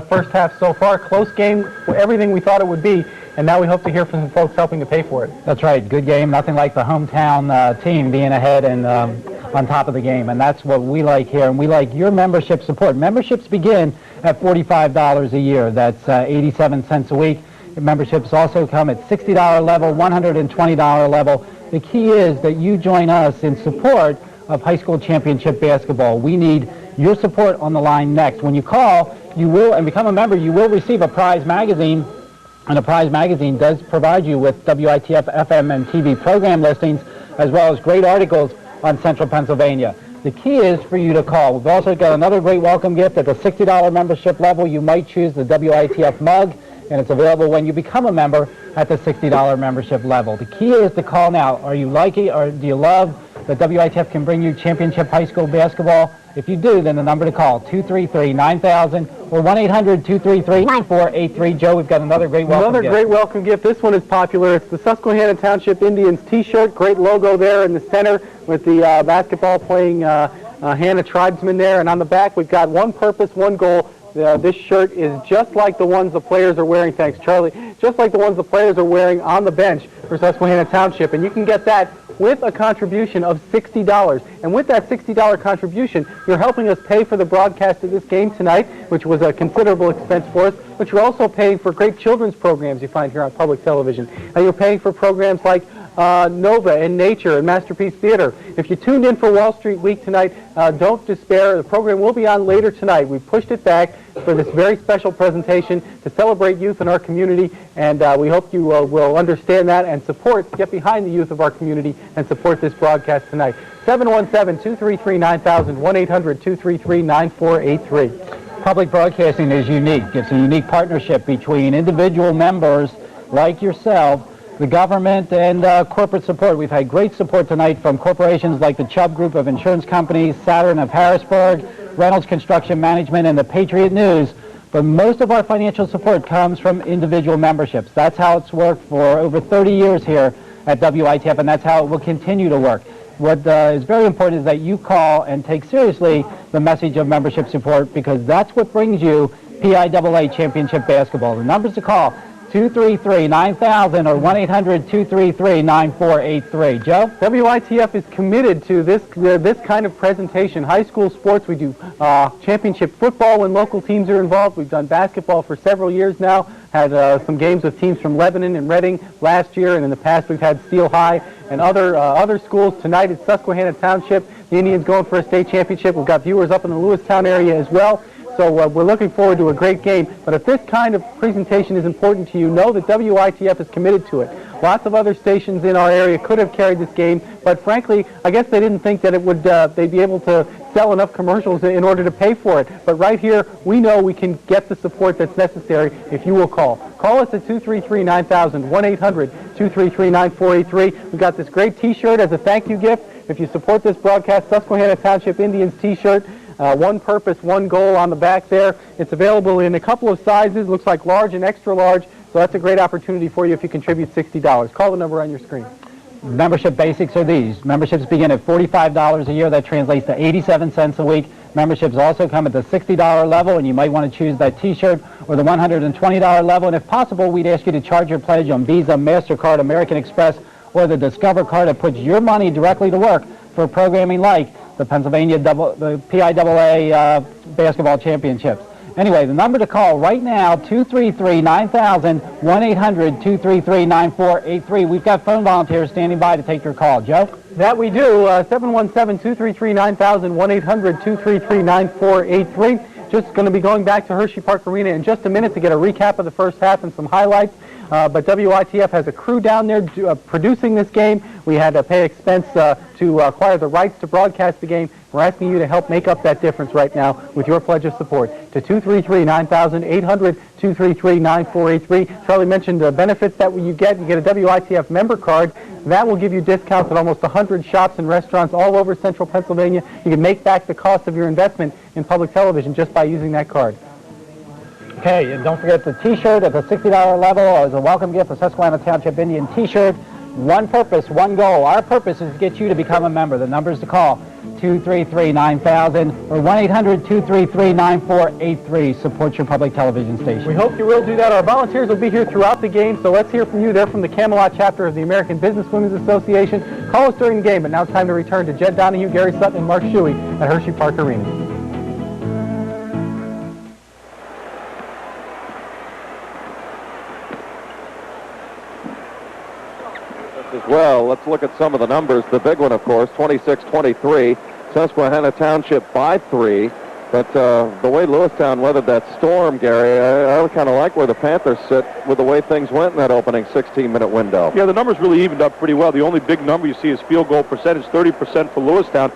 S3: first half so far. Close game, everything we thought it would be. And now we hope to hear from some folks helping to pay for it.
S8: That's right. Good game. Nothing like the hometown team being ahead and on top of the game. And that's what we like here. And we like your membership support. Memberships begin at $45 a year. That's 87 cents a week. Memberships also come at $60 level, $120 level. The key is that you join us in support of high school championship basketball. We need your support on the line next. When you call, you will, and become a member, you will receive a prize magazine. And a prize magazine does provide you with WITF FM and TV program listings, as well as great articles on Central Pennsylvania. The key is for you to call. We've also got another great welcome gift at the $60 membership level. You might choose the WITF mug, and it's available when you become a member at the $60 membership level. The key is to call now. Are you liking or do you love that WITF can bring you championship high school basketball If you do, then the number to call, 233-9000 or 1-800-233-9483. Joe, we've got another great welcome gift.
S3: Great welcome gift. This one is popular. It's the Susquehanna Township Indians T-shirt. Great logo there in the center with the basketball playing Hannah tribesmen there. And on the back, we've got one purpose, one goal. This shirt is just like the ones the players are wearing, thanks Charlie, just like the ones the players are wearing on the bench for Susquehanna Township. And you can get that with a contribution of $60. And with that $60 contribution, you're helping us pay for the broadcast of this game tonight, which was a considerable expense for us, but you're also paying for great children's programs you find here on public television. And you're paying for programs like Nova and Nature and Masterpiece Theater. If you tuned in for Wall Street Week tonight, don't despair. The program will be on later tonight. We pushed it back for this very special presentation to celebrate youth in our community, and we hope you will understand that and get behind the youth of our community and support this broadcast tonight. 717-233-9000, 1-800-233-9483.
S8: Public broadcasting is unique. It's a unique partnership between individual members like yourself, the government, and corporate support. We've had great support tonight from corporations like the Chubb Group of Insurance Companies, Saturn of Harrisburg, Reynolds Construction Management, and the Patriot News. But most of our financial support comes from individual memberships. That's how it's worked for over 30 years here at WITF, and that's how it will continue to work. What is very important is that you call and take seriously the message of membership support, because that's what brings you PIAA Championship Basketball. The numbers to call, 233-9000 or 1-800-233-9483. Joe?
S3: WITF is committed to this kind of presentation. High school sports, we do championship football when local teams are involved. We've done basketball for several years now. Had some games with teams from Lebanon and Reading last year, and in the past we've had Steel High and other schools. Tonight it's Susquehanna Township. The Indians going for a state championship. We've got viewers up in the Lewistown area as well. So we're looking forward to a great game. But if this kind of presentation is important to you, know that WITF is committed to it. Lots of other stations in our area could have carried this game, but frankly, I guess they didn't think that it would they'd be able to sell enough commercials in order to pay for it. But right here, we know we can get the support that's necessary if you will call. Call us at 233-9000, 1-800-233-9483. We've got this great T-shirt as a thank you gift. If you support this broadcast, Susquehanna Township Indians T-shirt. One purpose, one goal on the back there. It's available in a couple of sizes. Looks like large and extra large. So that's a great opportunity for you if you contribute $60. Call the number on your screen.
S8: Membership basics are these. Memberships begin at $45 a year. That translates to 87 cents a week. Memberships also come at the $60 level, and you might want to choose that T-shirt or the $120 level. And if possible, we'd ask you to charge your pledge on Visa, MasterCard, American Express, or the Discover card that puts your money directly to work for programming like the PIAA Basketball Championships. Anyway, the number to call right now, 233-9000, 1-800-233-9483. We've got phone volunteers standing by to take your call. Joe?
S3: That we do. 717-233-9000, 1-800-233-9483. Just going to be going back to Hershey Park Arena in just a minute to get a recap of the first half and some highlights. But WITF has a crew down there producing this game. We had to pay expense to acquire the rights to broadcast the game. We're asking you to help make up that difference right now with your pledge of support to 233-9000, 800-233-9483. Charlie mentioned the benefits that you get. You get a WITF member card. That will give you discounts at almost 100 shops and restaurants all over central Pennsylvania. You can make back the cost of your investment in public television just by using that card.
S8: Okay, and don't forget the T-shirt at the $60 level as a welcome gift, the Susquehanna Township Indian T-shirt. One purpose, one goal. Our purpose is to get you to become a member. The numbers to call, 233-9000 or 1-800-233-9483. Support your public television station.
S3: We hope you will do that. Our volunteers will be here throughout the game, so let's hear from you. They're from the Camelot chapter of the American Business Women's Association. Call us during the game, but now it's time to return to Jed Donahue, Gary Sutton, and Mark Shuey at Hershey Park Arena.
S1: As well, let's look at some of the numbers. The big one, of course, 26-23. Susquehanna Township by 3. But the way Lewistown weathered that storm, Gary, I kind of like where the Panthers sit with the way things went in that opening 16-minute window.
S2: Yeah, the numbers really evened up pretty well. The only big number you see is field goal percentage, 30% for Lewistown.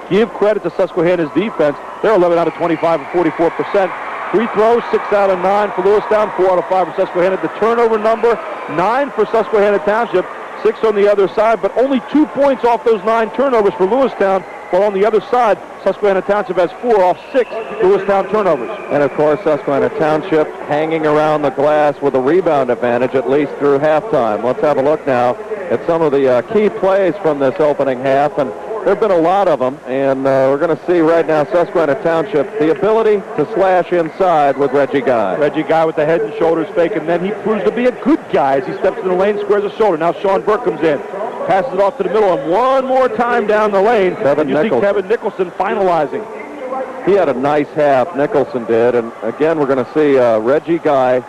S2: Give credit to Susquehanna's defense. They're 11 out of 25 and 44%. Free throws, 6 out of 9 for Lewistown, 4 out of 5 for Susquehanna. The turnover number, 9 for Susquehanna Township. 6 on the other side, but only 2 points off those 9 turnovers for Lewistown. Well, on the other side, Susquehanna Township has 4 off 6 Lewistown turnovers.
S1: And, of course, Susquehanna Township hanging around the glass with a rebound advantage at least through halftime. Let's have a look now at some of the key plays from this opening half. And there have been a lot of them, and we're going to see right now Susquehanna Township, the ability to slash inside with Reggie Guy.
S2: Reggie Guy with the head and shoulders fake, and then he proves to be a good guy as he steps in the lane, squares his shoulder. Now Sean Burke comes in, passes it off to the middle, and one more time down the lane. See Kevin Nicholson finalizing.
S1: He had a nice half, Nicholson did, and again we're going to see Reggie Guy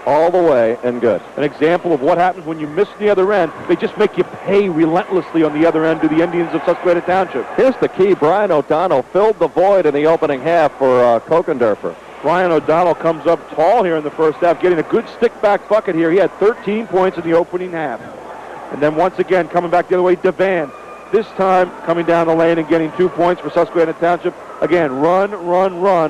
S1: all the way and good.
S2: An example of what happens when you miss the other end. They just make you pay relentlessly on the other end to the Indians of Susquehanna Township.
S1: Here's the key. Brian O'Donnell filled the void in the opening half for Kokendorfer.
S2: Brian O'Donnell comes up tall here in the first half, getting a good stick-back bucket here. He had 13 points in the opening half. And then once again, coming back the other way, Devan. This time, coming down the lane and getting 2 points for Susquehanna Township. Again, run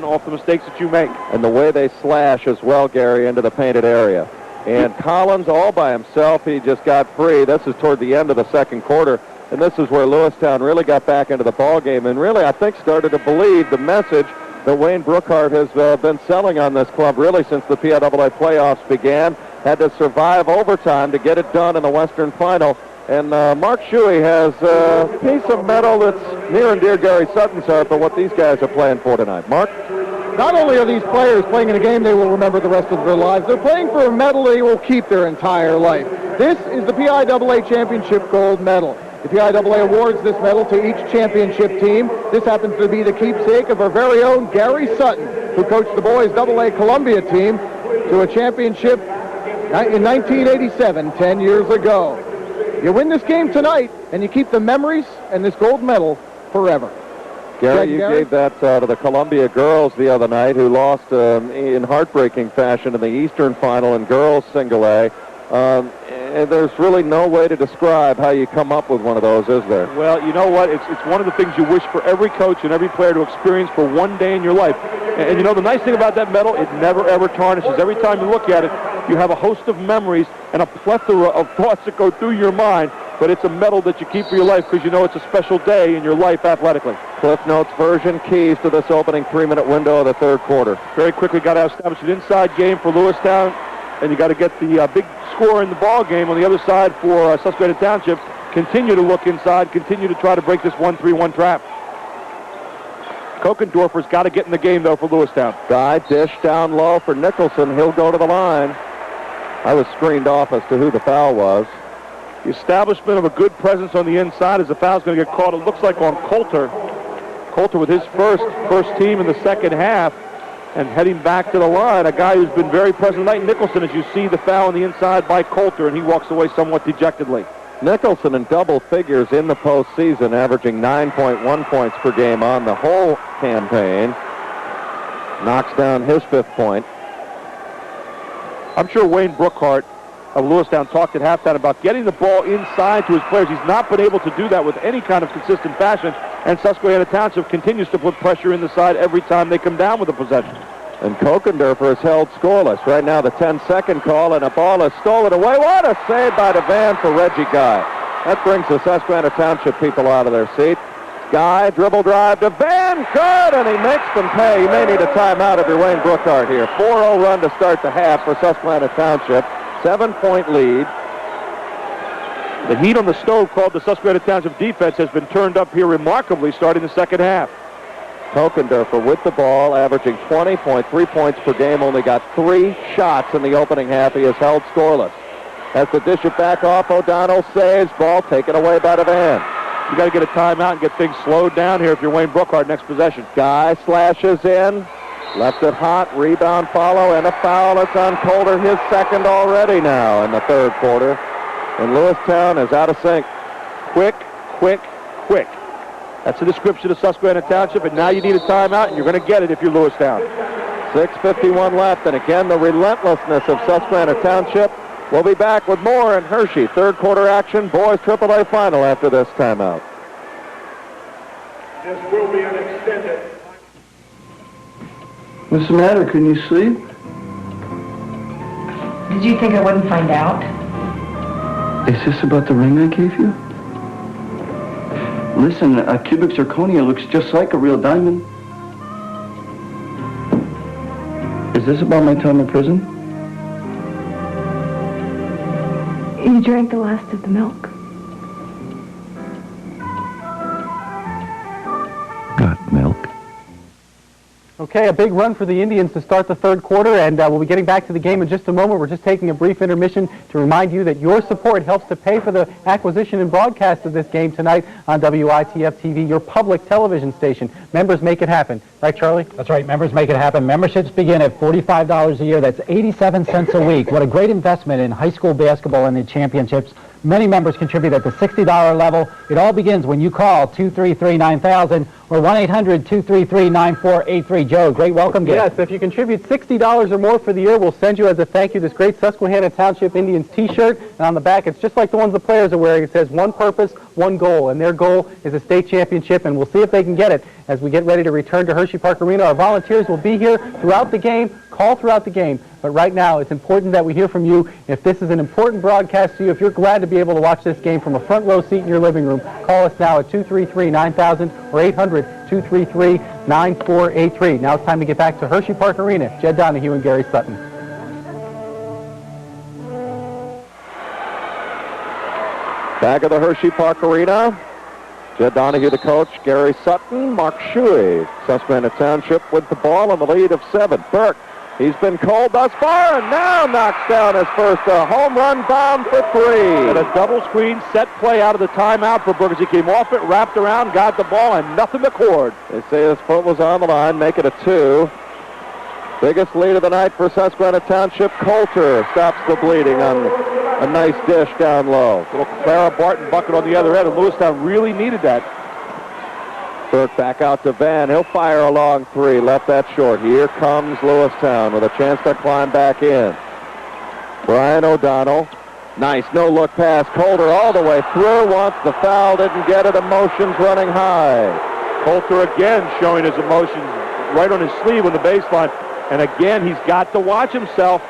S2: off the mistakes that you make.
S1: And the way they slash as well, Gary, into the painted area. And Collins all by himself, he just got free. This is toward the end of the second quarter. And this is where Lewistown really got back into the ball game and really, I think, started to believe the message that Wayne Brookhart has been selling on this club really since the PIAA playoffs began. Had to survive overtime to get it done in the Western Final. And Mark Shuey has a piece of metal that's near and dear Gary Sutton's heart for what these guys are playing for tonight. Mark?
S3: Not only are these players playing in a game they will remember the rest of their lives, they're playing for a medal they will keep their entire life. This is the PIAA Championship Gold Medal. The PIAA awards this medal to each championship team. This happens to be the keepsake of our very own Gary Sutton, who coached the boys AA Columbia team to a championship in 1987, 10 years ago. You win this game tonight, and you keep the memories and this gold medal forever.
S1: Gary, you gave that to the Columbia girls the other night, who lost in heartbreaking fashion in the Eastern Final in girls single A. And there's really no way to describe how you come up with one of those, is there?
S2: Well, you know what? It's one of the things you wish for every coach and every player to experience for one day in your life. And you know, the nice thing about that medal, it never, ever tarnishes. Every time you look at it, you have a host of memories and a plethora of thoughts that go through your mind, but it's a medal that you keep for your life because you know it's a special day in your life athletically.
S1: Cliff Notes version, keys to this opening 3-minute window of the third quarter.
S2: Very quickly got to establish an inside game for Lewistown, and you got to get the big score in the ball game on the other side for Susquehanna Township. Continue to look inside, continue to try to break this 1-3-1 trap. Kokendorfer's got to get in the game, though, for Lewistown.
S1: Guy dish down low for Nicholson. He'll go to the line. I was screened off as to who the foul was.
S2: The establishment of a good presence on the inside as the foul's going to get called. It looks like on Coulter. Coulter with his first team in the second half and heading back to the line. A guy who's been very present tonight, Nicholson, as you see the foul on the inside by Coulter, and he walks away somewhat dejectedly.
S1: Nicholson in double figures in the postseason, averaging 9.1 points per game on the whole campaign. Knocks down his 5th point.
S2: I'm sure Wayne Brookhart of Lewistown talked at halftime about getting the ball inside to his players. He's not been able to do that with any kind of consistent fashion, and Susquehanna Township continues to put pressure in the side every time they come down with a possession.
S1: And Kokendorfer has held scoreless. Right now the 10-second call, and a ball is stolen away. What a save by Devan for Reggie Guy. That brings the Susquehanna Township people out of their seat. Guy, dribble drive, Devan, good, and he makes them pay. He may need a timeout if you're Wayne Brookhart here. 4-0 run to start the half for Susquehanna Township. 7-point lead.
S2: The heat on the stove called the Susquehanna Township defense has been turned up here remarkably starting the second half.
S1: Kokendorfer with the ball, averaging 20.3 points per game, only got 3 shots in the opening half. He has held scoreless. Has to dish it back off. O'Donnell saves. Ball taken away by Devan.
S2: You got to get a timeout and get things slowed down here if you're Wayne Brookhart next possession.
S1: Guy slashes in. Left it hot. Rebound follow and a foul. It's on Coulter. His second already now in the third quarter. And Lewistown is out of sync.
S2: Quick, quick, quick. That's the description of Susquehanna Township, and now you need a timeout, and you're going to get it if you're Lewistown.
S1: 6:51 left, and again the relentlessness of Susquehanna Township. We'll be back with more in Hershey. Third quarter action, boys AAA final after this timeout.
S9: This will be an extended.
S10: What's the matter? Couldn't you sleep?
S5: Did you think I wouldn't find out?
S10: Is this about the ring I gave you? Listen, a cubic zirconia looks just like a real diamond. Is this about my time in prison?
S6: You drank the last of the milk.
S10: Got milk.
S8: Okay, a big run for the Indians to start the third quarter, and we'll be getting back to the game in just a moment. We're just taking a brief intermission to remind you that your support helps to pay for the acquisition and broadcast of this game tonight on WITF TV, your public television station. Members make it happen. Right, Charlie? That's right. Members make it happen. Memberships begin at $45 a year. That's 87 cents a week. What a great investment in high school basketball and the championships. Many members contribute at the $60 level. It all begins when you call 233-9000 or 1-800-233-9483. Joe, great welcome gift. Yes, if you contribute $60 or more for the year, we'll send you as a thank you this great Susquehanna Township Indians T-shirt. And on the back, it's just like the ones the players are wearing. It says one purpose, one goal. And their goal is a state championship, and we'll see if they can get it as we get ready to return to Hershey Park Arena. Our volunteers will be here throughout the game, call throughout the game. But right now, it's important that we hear from you. If this is an important broadcast to you, if you're glad to be able to watch this game from a front row seat in your living room, call us now at 233-9000 or 800-233-9483. Now it's time to get back to Hershey Park Arena. Jed Donahue and Gary Sutton.
S1: Back at the Hershey Park Arena. Jed Donahue, the coach, Gary Sutton, Mark Shuey. Susquehanna Township with the ball in the lead of 7. Burke, he's been cold thus far and now knocks down his first home run bound for 3.
S2: And a double screen set play out of the timeout for Burke as he came off it, wrapped around, got the ball, and nothing but cord.
S1: They say his foot was on the line, make it a 2. Biggest lead of the night for Susquehanna Township. Coulter stops the bleeding on a nice dish down low.
S2: Little Clara Barton bucket on the other end, and Lewistown really needed that.
S1: Burke back out to Van. He'll fire a long 3. Left that short. Here comes Lewistown with a chance to climb back in. Brian O'Donnell. Nice no-look pass. Coulter all the way through. Wants the foul. Didn't get it. Emotions running high.
S2: Coulter again showing his emotions right on his sleeve on the baseline. And again, he's got to watch himself.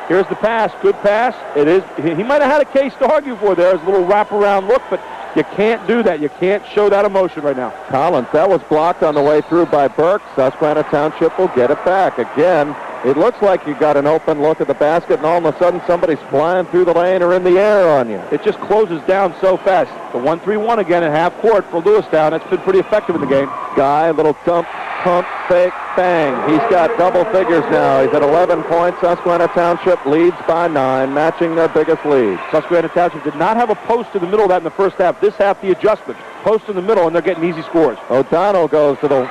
S2: Here's the pass. Good pass. It is. He might have had a case to argue for there. His little wraparound look, but you can't do that. You can't show that emotion right now.
S1: Collins, that was blocked on the way through by Burke. Susquehanna Township will get it back. Again, it looks like you got an open look at the basket, and all of a sudden somebody's flying through the lane or in the air on you.
S2: It just closes down so fast. The 1-3-1 again at half court for Lewistown. That's been pretty effective in the game.
S1: Guy, little dump, pump, fake, bang. He's got double figures now. He's at 11 points. Susquehanna Township leads by 9, matching their biggest lead.
S2: Susquehanna Township did not have a post in the middle of that in the first half. This half, the adjustment. Post in the middle, and they're getting easy scores.
S1: O'Donnell goes to the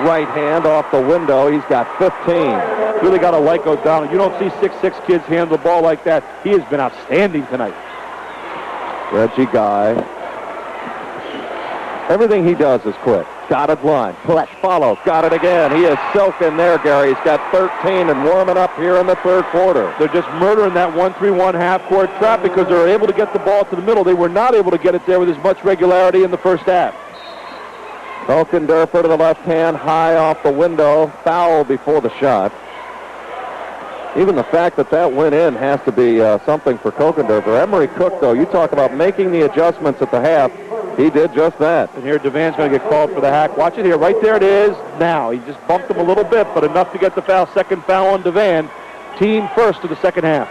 S1: right hand off the window. He's got 15.
S2: Really got to like O'Donnell. You don't see 6'6" kids handle the ball like that. He has been outstanding tonight.
S1: Reggie Guy. Everything he does is quick. Dotted line. Push, follow. Got it again. He is silking there, Gary. He's got 13 and warming up here in the third quarter.
S2: They're just murdering that 1-3-1 half-court trap because they're able to get the ball to the middle. They were not able to get it there with as much regularity in the first half.
S1: Kokendorfer to the left hand, high off the window. Foul before the shot. Even the fact that that went in has to be something for Kokendorfer. Emery Cook, though, you talk about making the adjustments at the half. He did just that.
S2: And here Devan's going to get called for the hack. Watch it here. Right there it is now. He just bumped him a little bit, but enough to get the foul. Second foul on Devan. Team first of the second half.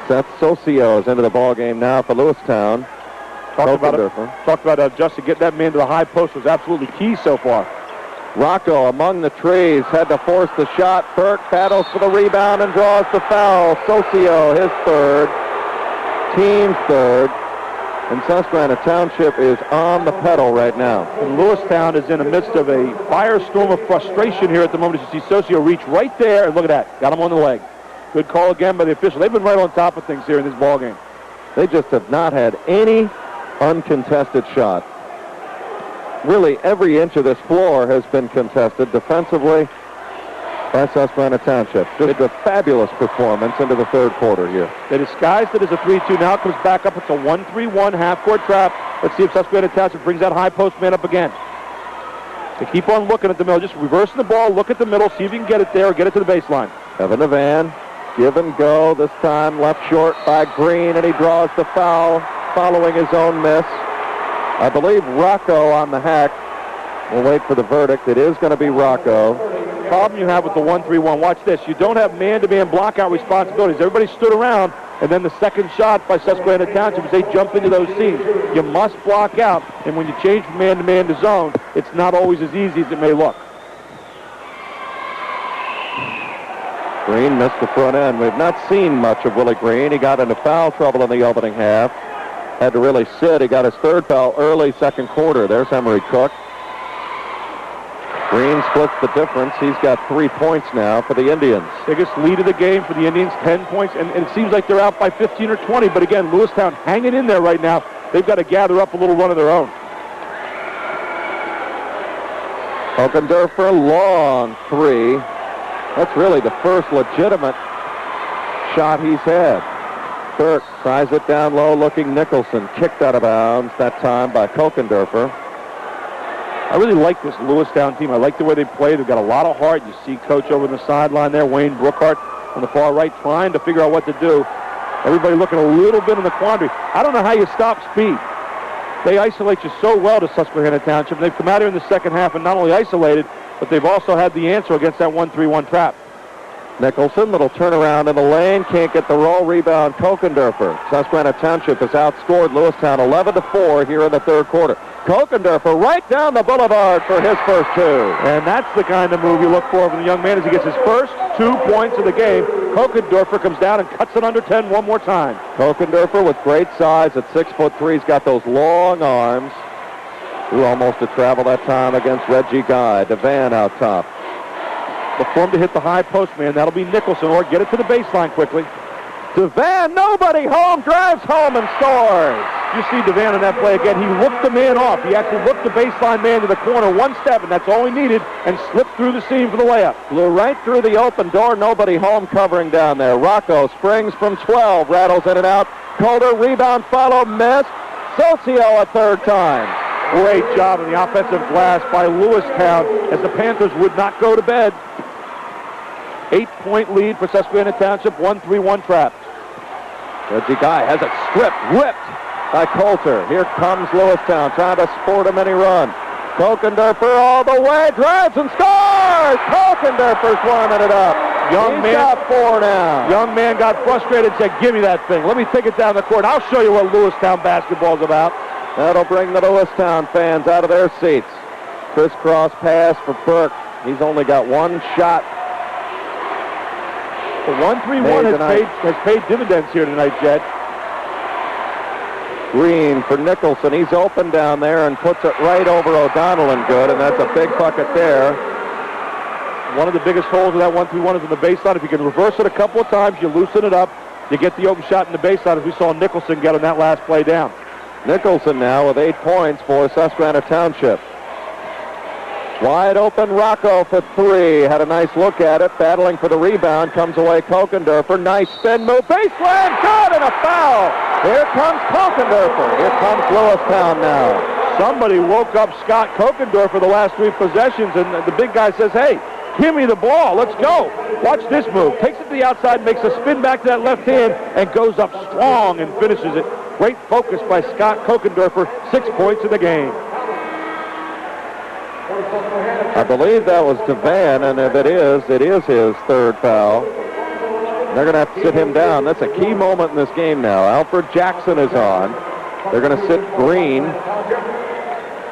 S1: Seth Socio is into the ball game now for Lewistown.
S2: Talked about Justin getting that man to the high post was absolutely key so far.
S1: Rocco among the trees, had to force the shot. Burke battles for the rebound and draws the foul. Socio, his third. Team's third. And Susquehanna Township is on the pedal right now.
S2: And Lewistown is in the midst of a firestorm of frustration here at the moment. As you see Socio reach right there, and look at that. Got him on the leg. Good call again by the official. They've been right on top of things here in this ball game.
S1: They just have not had any uncontested shot. Really, every inch of this floor has been contested defensively by Susquehanna Township. Just a fabulous performance into the third quarter here.
S2: They disguised it as a 3-2. Now it comes back up. It's a 1-3-1 half-court trap. Let's see if Susquehanna Township brings that high post man up again. They keep on looking at the middle. Just reversing the ball. Look at the middle. See if you can get it there or get it to the baseline.
S1: Evan Devan. Give and go. This time left short by Green, and he draws the foul following his own miss. I believe Rocco on the hack. We'll wait for the verdict. It is going to be Rocco.
S2: Problem you have with the 1-3-1, watch this. You don't have man-to-man blockout responsibilities. Everybody stood around, and then the second shot by Susquehanna Township as they jump into those seams. You must block out, and when you change from man-to-man to zone, it's not always as easy as it may look.
S1: Green missed the front end. We've not seen much of Willie Green. He got into foul trouble in the opening half. Had to really sit. He got his third foul early second quarter. There's Emery Cook. Green splits the difference. He's got 3 points now for the Indians.
S2: Biggest lead of the game for the Indians, 10 points, and it seems like they're out by 15 or 20. But again, Lewistown hanging in there right now. They've got to gather up a little run of their own.
S1: Hogendorfer, long three. That's really the first legitimate shot he's had. Burke tries it down low, looking Nicholson. Kicked out of bounds that time by Hogendorfer.
S2: I really like this Lewistown team. I like the way they play. They've got a lot of heart. You see Coach over in the sideline there, Wayne Brookhart on the far right, trying to figure out what to do. Everybody looking a little bit in the quandary. I don't know how you stop speed. They isolate you so well to Susquehanna Township. They've come out here in the second half and not only isolated, but they've also had the answer against that 1-3-1 trap.
S1: Nicholson, little turnaround in the lane, can't get the roll, rebound Hogendorfer. Susquehanna Township has outscored Lewistown 11-4 here in the third quarter. Hogendorfer right down the boulevard for his first two.
S2: And that's the kind of move you look for from the young man as he gets his first 2 points of the game. Hogendorfer comes down and cuts it under 10 one more time.
S1: Hogendorfer with great size at 6'3", he's got those long arms. Threw almost a travel that time against Reggie Guy. DeVan out top.
S2: The form to hit the high post man. That'll be Nicholson, or get it to the baseline quickly.
S1: DeVan, nobody home, drives home and scores.
S2: You see DeVan on that play again. He looked the man off. He actually looked the baseline man to the corner one step, and that's all he needed, and slipped through the seam for the layup.
S1: Blew right through the open door. Nobody home covering down there. Rocco springs from 12, rattles in and out. Calder, rebound, follow, miss. Socio a third time.
S2: Great job on the offensive glass by Lewistown as the Panthers would not go to bed. 8-point lead for Susquehanna Township, 1-3-1 trap.
S1: Reggie Guy has it stripped, ripped by Coulter. Here comes Lewistown trying to sport a mini run. Hogendorfer all the way, drives and scores! Hogendorfer's warming it up. He's got 4 now.
S2: Young man got frustrated and said, give me that thing. Let me take it down the court. I'll show you what Lewistown basketball's about.
S1: That'll bring the Lewistown fans out of their seats. Crisscross pass for Burke. He's only got one shot.
S2: The 1-3-1 has paid dividends here tonight, Jed.
S1: Green for Nicholson. He's open down there and puts it right over O'Donnell and good, and that's a big bucket there.
S2: One of the biggest holes of that 1-3-1 is in the baseline. If you can reverse it a couple of times, you loosen it up, you get the open shot in the baseline, as we saw Nicholson get on that last play down.
S1: Nicholson now with 8 points for Susquehanna Township. Wide open Rocco for 3. Had a nice look at it. Battling for the rebound. Comes away Hogendorfer. Nice spin move. Baseline. Good, and a foul. Here comes Hogendorfer. Here comes Lewistown now.
S2: Somebody woke up Scott Hogendorfer the last 3 possessions, and the big guy says, hey, give me the ball. Let's go. Watch this move. Takes it to the outside, makes a spin back to that left hand, and goes up strong and finishes it. Great focus by Scott Hogendorfer. 6 points in the game.
S1: I believe that was DeVan, and if it is his third foul. They're going to have to sit him down. That's a key moment in this game now. Alfred Jackson is on. They're going to sit Green,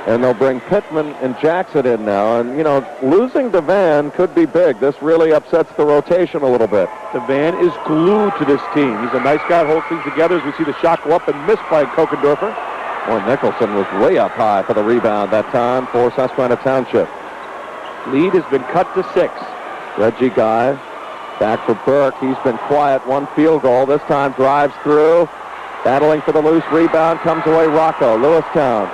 S1: and they'll bring Pittman and Jackson in now. And, you know, losing DeVan could be big. This really upsets the rotation a little bit.
S2: DeVan is glued to this team. He's a nice guy, holds things together as we see the shot go up and miss by Hogendorfer.
S1: Boy, Nicholson was way up high for the rebound that time for Susquehanna Township.
S2: Lead has been cut to 6.
S1: Reggie Guy back for Burke. He's been quiet. 1 field goal. This time drives through. Battling for the loose rebound. Comes away Rocco. Lewistown.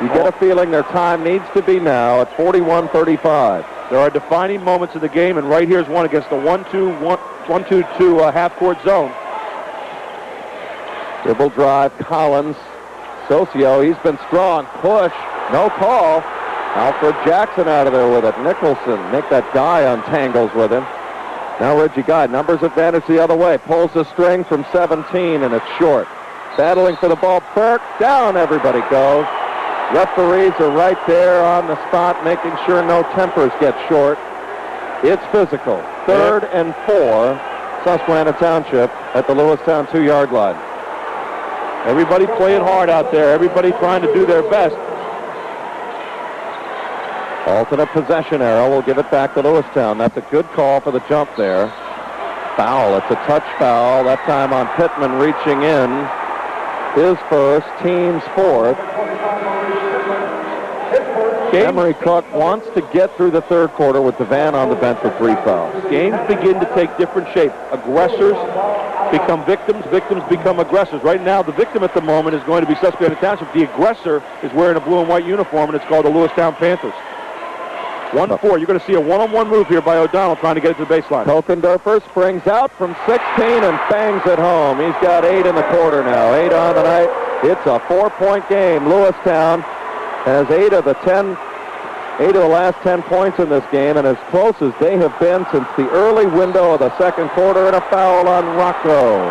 S1: You get a feeling their time needs to be now at 41-35.
S2: There are defining moments of the game, and right here is one against the 1-2-2 half-court zone.
S1: Dribble drive. Collins. Socio, he's been strong. Push. No call. Alfred Jackson out of there with it. Nicholson, Nick, that guy untangles with him. Now Reggie Guy, numbers advantage the other way. Pulls the string from 17, and it's short. Battling for the ball. Burke, down everybody goes. Referees are right there on the spot, making sure no tempers get short. It's physical. 3rd and 4, Susquehanna Township at the Lewistown 2-yard line.
S2: Everybody playing hard out there. Everybody trying to do their best.
S1: Alternate possession arrow. We'll give it back to Lewistown. That's a good call for the jump there. Foul. It's a touch foul. That time on Pittman reaching in. His first, team's 4th. Emery Cook wants to get through the 3rd quarter with DeVan on the bench with 3 fouls.
S2: Games begin to take different shape. Aggressors become victims. Victims become aggressors. Right now, the victim at the moment is going to be Susquehanna Township. The aggressor is wearing a blue and white uniform, and it's called the Lewistown Panthers. 1-4. You're going to see a one-on-one move here by O'Donnell trying to get it to the baseline.
S1: Kokendorfer springs out from 16 and bangs it home. He's got 8 in the quarter now. 8 on the night. It's a 4-point game. Lewistown has 8 of the last 10 points in this game, and as close as they have been since the early window of the 2nd quarter, and a foul on Rocco.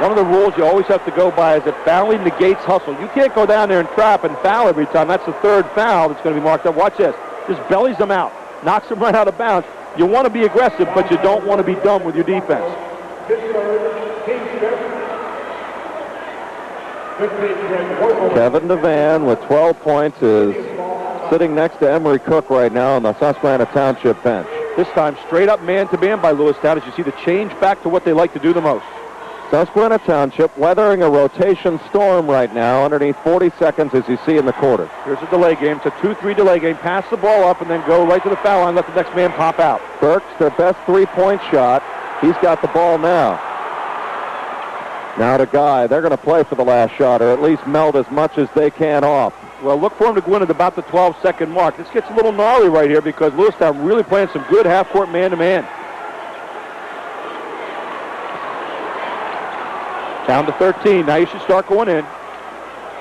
S2: One of the rules you always have to go by is that fouling negates hustle. You can't go down there and trap and foul every time. That's the 3rd foul that's going to be marked up. Watch this. Just bellies them out. Knocks them right out of bounds. You want to be aggressive, but you don't want to be dumb with your defense.
S1: Kevin DeVan with 12 points is sitting next to Emery Cook right now on the Susquehanna Township bench.
S2: This time straight up man-to-man by Lewistown as you see the change back to what they like to do the most.
S1: Susquehanna Township weathering a rotation storm right now underneath 40 seconds as you see in the quarter.
S2: Here's a delay game. It's a 2-3 delay game. Pass the ball up and then go right to the foul line. Let the next man pop out.
S1: Burks, their best 3-point shot. He's got the ball now. Now to Guy. They're going to play for the last shot, or at least melt as much as they can off.
S2: Well, look for him to go in at about the 12-second mark. This gets a little gnarly right here because Lewistown really playing some good half-court man-to-man. Down to 13. Now you should start going in.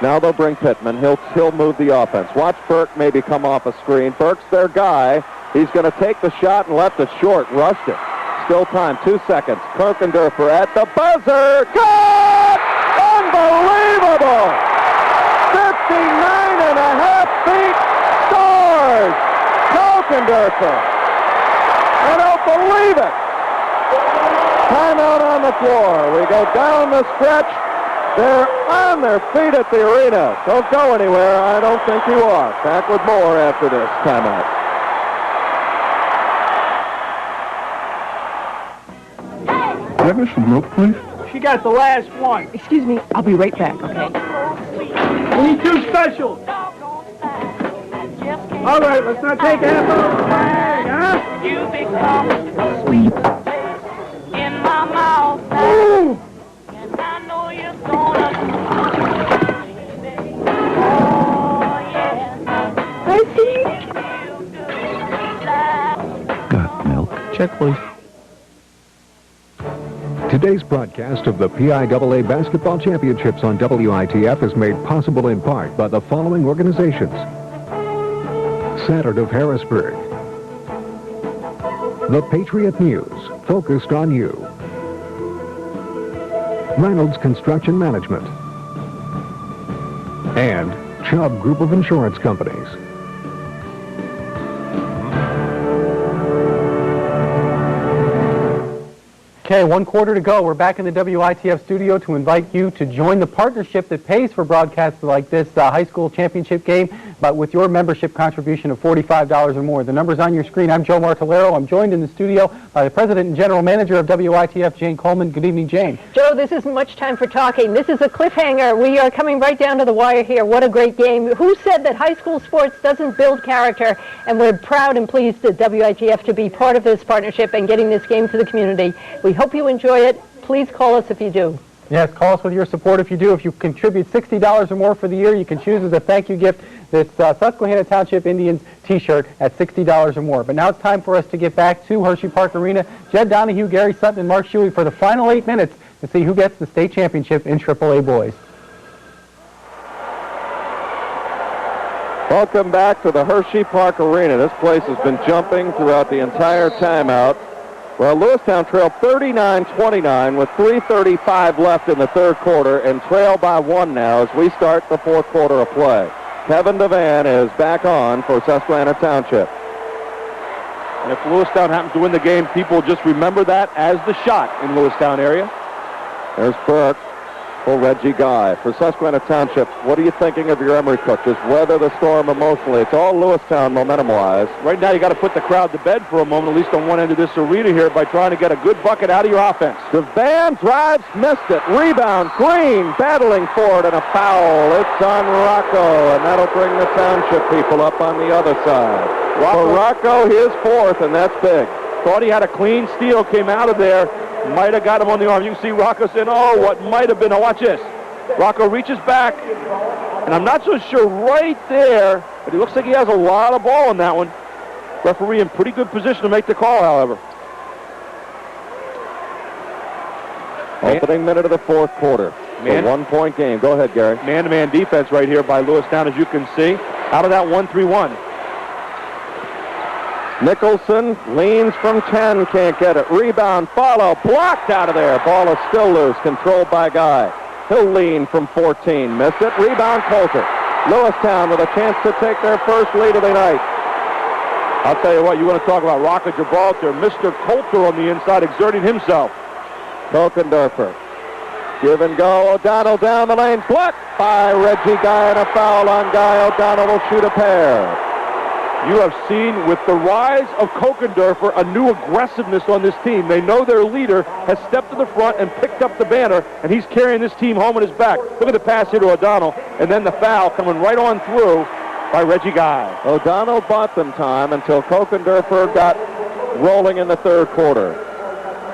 S1: Now they'll bring Pittman. He'll move the offense. Watch Burke maybe come off a screen. Burke's their guy. He's going to take the shot and left it short. Rushed it. Still time. 2 seconds. Kokendorfer at the buzzer. Good! Unbelievable! 59.5 feet. Scores! Kokendorfer. I don't believe it. Timeout on the floor. We go down the stretch. They're on their feet at the arena. Don't go anywhere. I don't think you are. Back with more after this timeout.
S10: Can I have some milk, please?
S9: She got the last one.
S6: Excuse me, I'll be right back, okay?
S9: We need 2 specials. All right, let's not take half of the bag, huh?
S11: You become sweet in my mouth.
S9: Ooh.
S11: And I know you're gonna. Oh, yeah.
S6: I see.
S10: Got milk. Check, please.
S7: Today's broadcast of the PIAA Basketball Championships on WITF is made possible in part by the following organizations. Saturn of Harrisburg. The Patriot News, focused on you. Reynolds Construction Management. And Chubb Group of Insurance Companies.
S8: Okay, 1 quarter to go. We're back in the WITF studio to invite you to join the partnership that pays for broadcasts like this high school championship game, but with your membership contribution of $45 or more. The number's on your screen. I'm Joe Martellero. I'm joined in the studio by the president and general manager of WITF, Jane Coleman. Good evening, Jane.
S12: Joe, this isn't much time for talking. This is a cliffhanger. We are coming right down to the wire here. What a great game. Who said that high school sports doesn't build character? And we're proud and pleased at WITF to be part of this partnership and getting this game to the community. We hope you enjoy it. Please call us if you do.
S8: Yes, call us with your support if you do. If you contribute $60 or more for the year, you can choose as a thank you gift this Susquehanna Township Indians t-shirt at $60 or more. But now it's time for us to get back to Hershey Park Arena. Jed Donahue, Gary Sutton, and Mark Shuey for the final 8 minutes to see who gets the state championship in AAA boys.
S1: Welcome back to the Hershey Park Arena. This place has been jumping throughout the entire timeout. Well, Lewistown trailed 39-29 with 3:35 left in the 3rd quarter and trail by 1 now as we start the 4th quarter of play. Kevin Devan is back on for Susquehanna Township.
S2: And if Lewistown happens to win the game, people will just remember that as the shot in Lewistown area.
S1: There's Burke for Reggie Guy. For Susquehanna Township, what are you thinking of your Emery coach? Just weather the storm emotionally. It's all Lewistown momentum-wise.
S2: Right now, you got to put the crowd to bed for a moment, at least on one end of this arena here, by trying to get a good bucket out of your offense.
S1: Devan drives, missed it. Rebound, Green battling for it, and a foul. It's on Rocco, and that'll bring the Township people up on the other side. For Rocco, his fourth, and that's big.
S2: Thought he had a clean steal, came out of there, might have got him on the arm. You can see Rocco saying, oh, what might have been. Now watch this. Rocco reaches back, and I'm not so sure right there, but it looks like he has a lot of ball in that one. Referee in pretty good position to make the call, however.
S1: Opening minute of the fourth quarter. A one-point game. Go ahead, Gary.
S2: Man-to-man defense right here by Lewistown, as you can see. Out of that 1-3-1.
S1: Nicholson leans from 10, can't get it. Rebound, follow, blocked out of there. Ball is still loose, controlled by Guy. He'll lean from 14, missed it. Rebound, Coulter. Lewistown with a chance to take their first lead of the night.
S2: I'll tell you what, you want to talk about Rocket Gibraltar. Mr. Coulter on the inside exerting himself.
S1: Kokendorfer. Give and go. O'Donnell down the lane. Blocked by Reggie Guy, and a foul on Guy. O'Donnell will shoot a pair.
S2: You have seen with the rise of Kokendorfer a new aggressiveness on this team. They know their leader has stepped to the front and picked up the banner, and he's carrying this team home on his back. Look at the pass here to O'Donnell, and then the foul coming right on through by Reggie Guy.
S1: O'Donnell bought them time until Kokendorfer got rolling in the third quarter.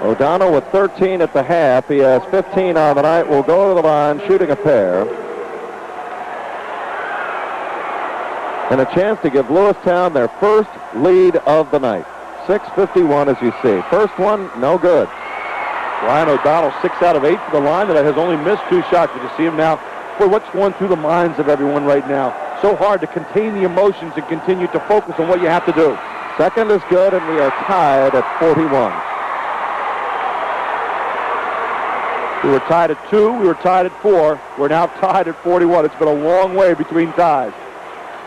S1: O'Donnell with 13 at the half. He has 15 on the night. Will go to the line, shooting a pair. And a chance to give Lewistown their first lead of the night. 6:51 as you see. First one, no good.
S2: Ryan O'Donnell, 6 out of 8 for the line, that has only missed 2 shots. You can see him now. Boy, what's going through the minds of everyone right now? So hard to contain the emotions and continue to focus on what you have to do.
S1: Second is good, and we are tied at 41.
S2: We were tied at 2. We were tied at 4. We're now tied at 41. It's been a long way between ties.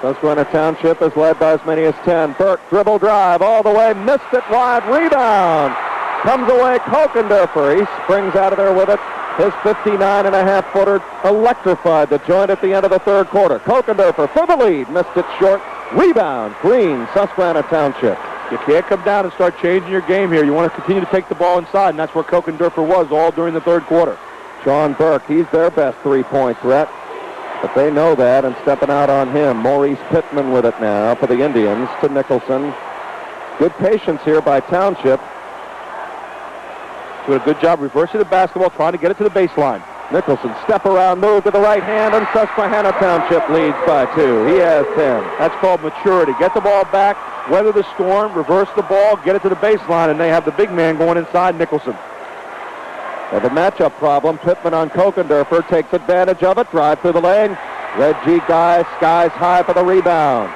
S1: Susquehanna Township is led by as many as 10. Burke, dribble drive all the way, missed it wide, rebound. Comes away, Kokendorfer. He springs out of there with it. His 59.5-footer electrified the joint at the end of the third quarter. Kokendorfer for the lead, missed it short. Rebound, Green, Susquehanna Township.
S2: You can't come down and start changing your game here. You want to continue to take the ball inside, and that's where Kokendorfer was all during the third quarter.
S1: Sean Burke, he's their best three-point threat. But they know that and stepping out on him. Maurice Pittman with it now for the Indians to Nicholson. Good patience here by Township.
S2: Doing a good job reversing the basketball, trying to get it to the baseline.
S1: Nicholson, step around, move to the right hand, and Susquehanna Township leads by 2. He has 10.
S2: That's called maturity. Get the ball back, weather the storm, reverse the ball, get it to the baseline, and they have the big man going inside Nicholson.
S1: They have a matchup problem. Pittman on Kokendorfer takes advantage of it. Drive through the lane. Reggie Guy skies high for the rebound.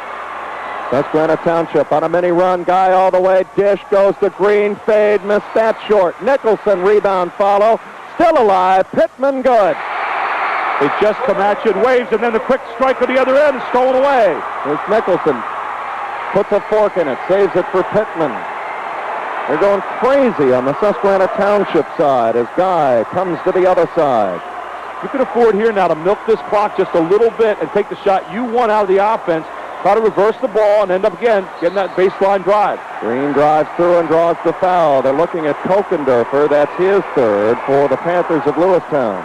S1: Susquehanna Township on a mini run. Guy all the way. Dish goes to Green. Fade. Missed that short. Nicholson rebound follow. Still alive. Pittman good.
S2: They just come at you in waves, and then the quick strike on the other end is stolen away.
S1: There's Nicholson. Puts a fork in it. Saves it for Pittman. They're going crazy on the Susquehanna Township side as Guy comes to the other side.
S2: You can afford here now to milk this clock just a little bit and take the shot you want out of the offense. Try to reverse the ball and end up again getting that baseline drive.
S1: Green drives through and draws the foul. They're looking at Kokendorfer. That's his third for the Panthers of Lewistown.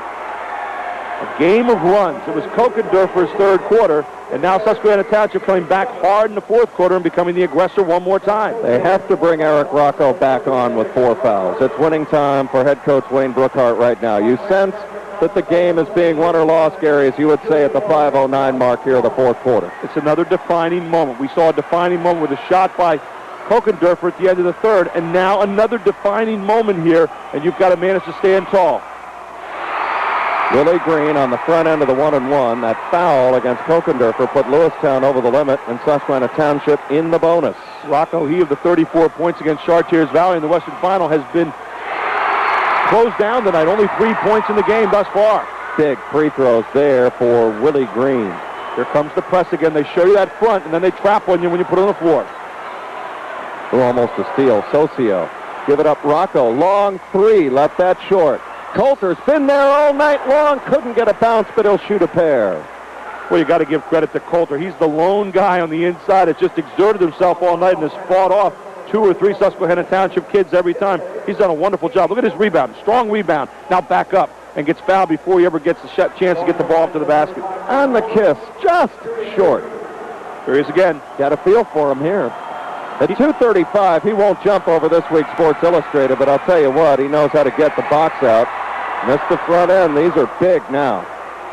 S2: A game of runs. It was Kokendorfer's third quarter, and now Susquehanna Township coming back hard in the fourth quarter and becoming the aggressor one more time.
S1: They have to bring Eric Rocco back on with 4 fouls. It's winning time for head coach Wayne Brookhart right now. You sense that the game is being won or lost, Gary, as you would say at the 5:09 mark here of the fourth quarter.
S2: It's another defining moment. We saw a defining moment with a shot by Kokendorfer at the end of the third, and now another defining moment here, and you've got to manage to stand tall.
S1: Willie Green on the front end of the 1-and-1. That foul against Kokendorfer put Lewistown over the limit and Susquehanna Township in the bonus.
S2: Rocco, he of the 34 points against Chartiers Valley in the Western Final, has been closed down tonight. Only 3 points in the game thus far.
S1: Big free throws there for Willie Green.
S2: Here comes the press again. They show you that front, and then they trap on you when you put it on the floor.
S1: Almost a steal. Socio. Give it up. Rocco. Long three. Left that short. Coulter's been there all night long. Couldn't get a bounce, but he'll shoot a pair.
S2: Well, you got to give credit to Coulter. He's the lone guy on the inside that's just exerted himself all night and has fought off 2 or 3 Susquehanna Township kids every time. He's done a wonderful job. Look at his rebound. Strong rebound. Now back up and gets fouled before he ever gets the chance to get the ball up to the basket.
S1: And the kiss. Just short.
S2: Here he is again.
S1: Got a feel for him here. At 2:35, he won't jump over this week's Sports Illustrated, but I'll tell you what, he knows how to get the box out. Missed the front end. These are big now.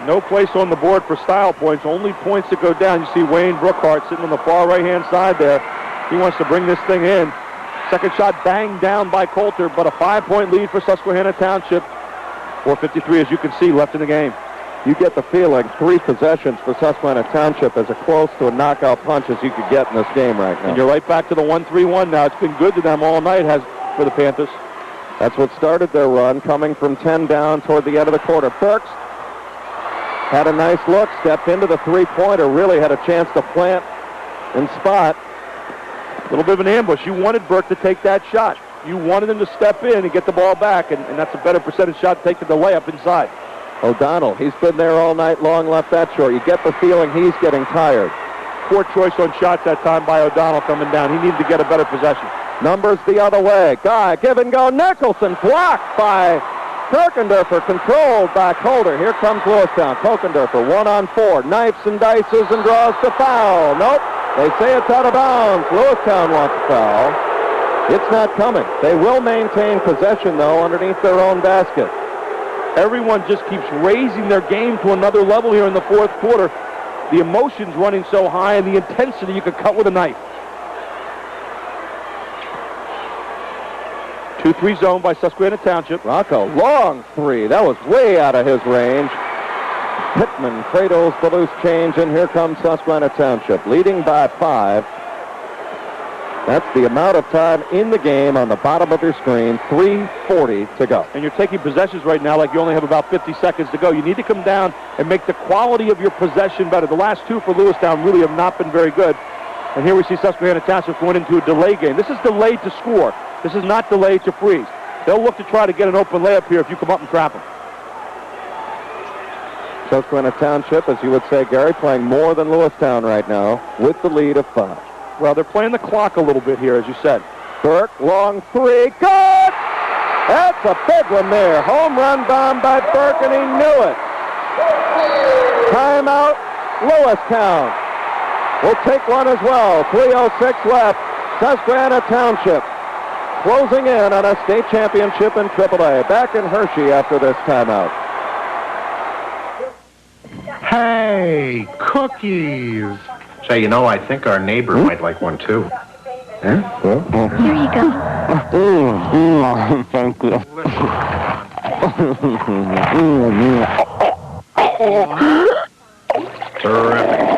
S2: No place on the board for style points. Only points that go down. You see Wayne Brookhart sitting on the far right-hand side there. He wants to bring this thing in. Second shot banged down by Coulter, but a 5-point lead for Susquehanna Township. 4:53, as you can see, left in the game.
S1: You get the feeling 3 possessions for Susquehanna Township as close to a knockout punch as you could get in this game right now.
S2: And you're right back to the 1-3-1 now. It's been good to them all night for the Panthers.
S1: That's what started their run, coming from 10 down toward the end of the quarter. Burks had a nice look, stepped into the three-pointer, really had a chance to plant and spot.
S2: A little bit of an ambush. You wanted Burke to take that shot. You wanted him to step in and get the ball back, and that's a better percentage shot to take to the layup inside.
S1: O'Donnell, he's been there all night long, left that short. You get the feeling he's getting tired.
S2: Poor choice on shots that time by O'Donnell coming down. He needed to get a better possession.
S1: Numbers the other way. Guy, give and go. Nicholson blocked by Kirkendorfer, controlled by Coulter. Here comes Lewistown. Kirkendorfer, 1-on-4, knifes and dices and draws the foul. Nope, they say it's out of bounds. Lewistown wants a foul. It's not coming. They will maintain possession, though, underneath their own basket.
S2: Everyone just keeps raising their game to another level here in the fourth quarter. The emotions running so high and the intensity you could cut with a knife. 2-3 zone by Susquehanna Township.
S1: Rocco, long three. That was way out of his range. Pittman cradles the loose change, and here comes Susquehanna Township, leading by 5. That's the amount of time in the game on the bottom of your screen, 3:40 to go.
S2: And you're taking possessions right now like you only have about 50 seconds to go. You need to come down and make the quality of your possession better. The last 2 for Lewistown really have not been very good. And here we see Susquehanna Township going into a delay game. This is delayed to score. This is not delayed to freeze. They'll look to try to get an open layup here if you come up and trap them.
S1: Susquehanna Township, as you would say, Gary, playing more than Lewistown right now with the lead of 5.
S2: Well, they're playing the clock a little bit here, as you said.
S1: Burke, long three, good! That's a big one there. Home run bomb by Burke, and he knew it. Timeout, Lewistown. We'll take one as well. 3:06 left. Susquehanna Township closing in on a state championship in AAA. Back in Hershey after this timeout.
S4: Hey, cookies. Say, you know, I think our neighbor might like one, too. Huh?
S11: Here you go.
S10: Thank you.
S4: Terrific.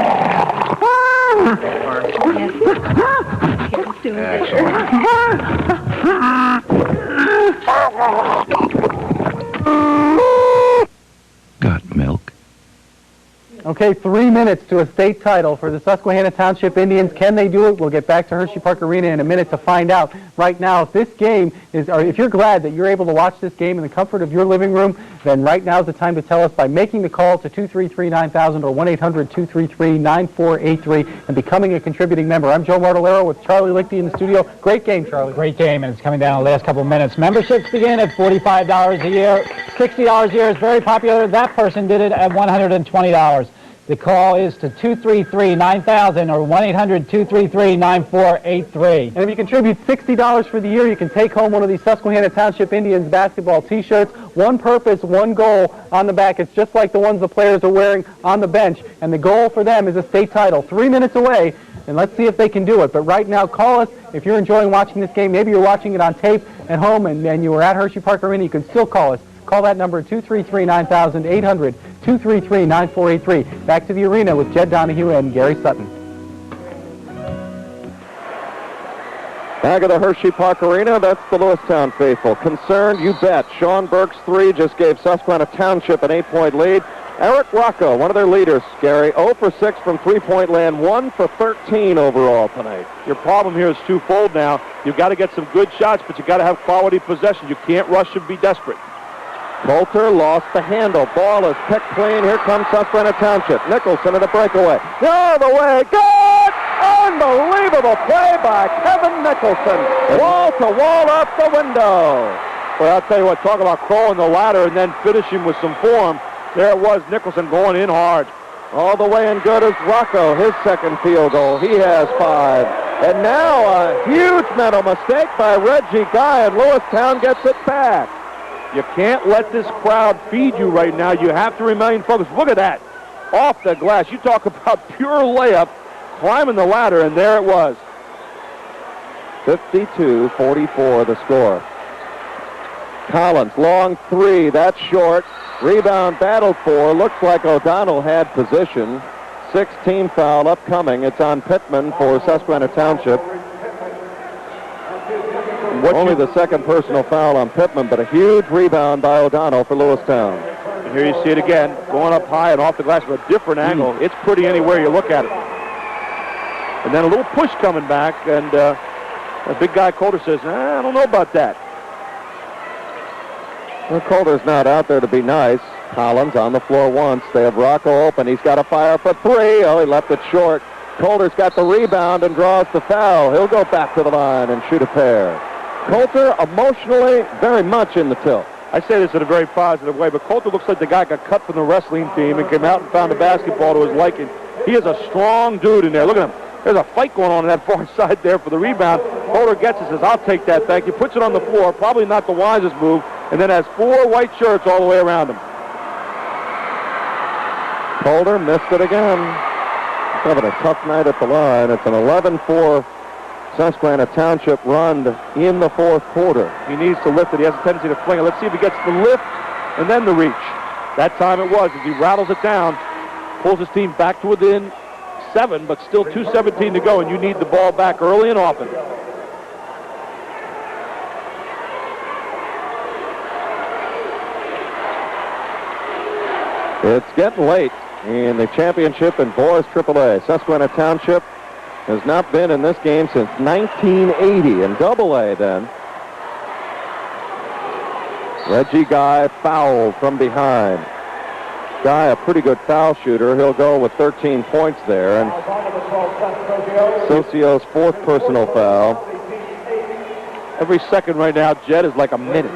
S10: Got milk?
S8: Okay, 3 minutes to a state title for the Susquehanna Township Indians. Can they do it? We'll get back to Hershey Park Arena in a minute to find out. Right now, if this game is, or if you're glad that you're able to watch this game in the comfort of your living room, then right now is the time to tell us by making the call to 233-9000 or 1-800-233-9483 and becoming a contributing member. I'm Joe Martellero with Charlie Lichty in the studio. Great game, Charlie. Great game, and it's coming down the last couple of minutes. Memberships begin at $45 a year. $60 a year is very popular. That person did it at $120. The call is to 233-9000 or 1-800-233-9483.
S3: And if you contribute $60 for the year, you can take home one of these Susquehanna Township Indians basketball T-shirts. One purpose, one goal on the back. It's just like the ones the players are wearing on the bench. And the goal for them is a state title. 3 minutes away, and let's see if they can do it. But right now, call us if you're enjoying watching this game. Maybe you're watching it on tape at home and you were at Hershey Park Arena. You can still call us. Call that number, 233-9000, 800-233-9483. Back to the arena with Jed Donahue and Gary Sutton.
S1: Back at the Hershey Park Arena, that's the Lewistown faithful. Concerned, you bet. Sean Burke's three just gave Susquehanna Township an 8-point lead. Eric Rocco, one of their leaders, Gary, 0 for 6 from three-point land, 1 for 13 overall tonight.
S2: Your problem here is twofold now. You've got to get some good shots, but you've got to have quality possession. You can't rush and be desperate.
S1: Coulter lost the handle. Ball is picked clean. Here comes Susquehanna Township. Nicholson at a breakaway. The other way. Good! Unbelievable play by Kevin Nicholson. Wall to wall up the window.
S2: Well, I'll tell you what, talk about crawling the ladder and then finishing with some form. There it was, Nicholson going in hard.
S1: All the way in good is Rocco, his second field goal. He has 5. And now a huge mental mistake by Reggie Guy, and Lewistown gets it back.
S2: You can't let this crowd feed you right now. You have to remain focused. Look at that. Off the glass. You talk about pure layup, climbing the ladder, and there it was.
S1: 52-44 the score. Collins, long 3, that's short. Rebound battled for. Looks like O'Donnell had position. 16 foul upcoming. It's on Pittman for Susquehanna Township. Only the second personal foul on Pittman, but a huge rebound by O'Donnell for Lewistown.
S2: And here you see it again, going up high and off the glass with a different angle. It's pretty anywhere you look at it. And then a little push coming back, and a big guy Coulter says, I don't know about that.
S1: Well, Coulter's not out there to be nice. Collins on the floor once. They have Rocco open. He's got a fire for 3. Oh, he left it short. Coulter's got the rebound and draws the foul. He'll go back to the line and shoot a pair. Coulter emotionally very much in the tilt.
S2: I say this in a very positive way, but Coulter looks like the guy got cut from the wrestling team and came out and found a basketball to his liking. He is a strong dude in there. Look at him. There's a fight going on that far side there for the rebound. Coulter gets it, says, I'll take that, thank you. Puts it on the floor, probably not the wisest move, and then has 4 white shirts all the way around him.
S1: Coulter missed it again. He's having a tough night at the line. It's an 11-4 Susquehanna Township run in the fourth quarter.
S2: He needs to lift it. He has a tendency to fling it. Let's see if he gets the lift and then the reach. That time it was as he rattles it down, pulls his team back to within 7, but still 2:17 to go, and you need the ball back early and often.
S1: It's getting late in the championship in boys AAA. Susquehanna Township has not been in this game since 1980 in AA then. Reggie Guy fouled from behind. Guy, a pretty good foul shooter. He'll go with 13 points there. And Socio's 4th personal foul.
S2: Every second right now, Jed, is like a minute.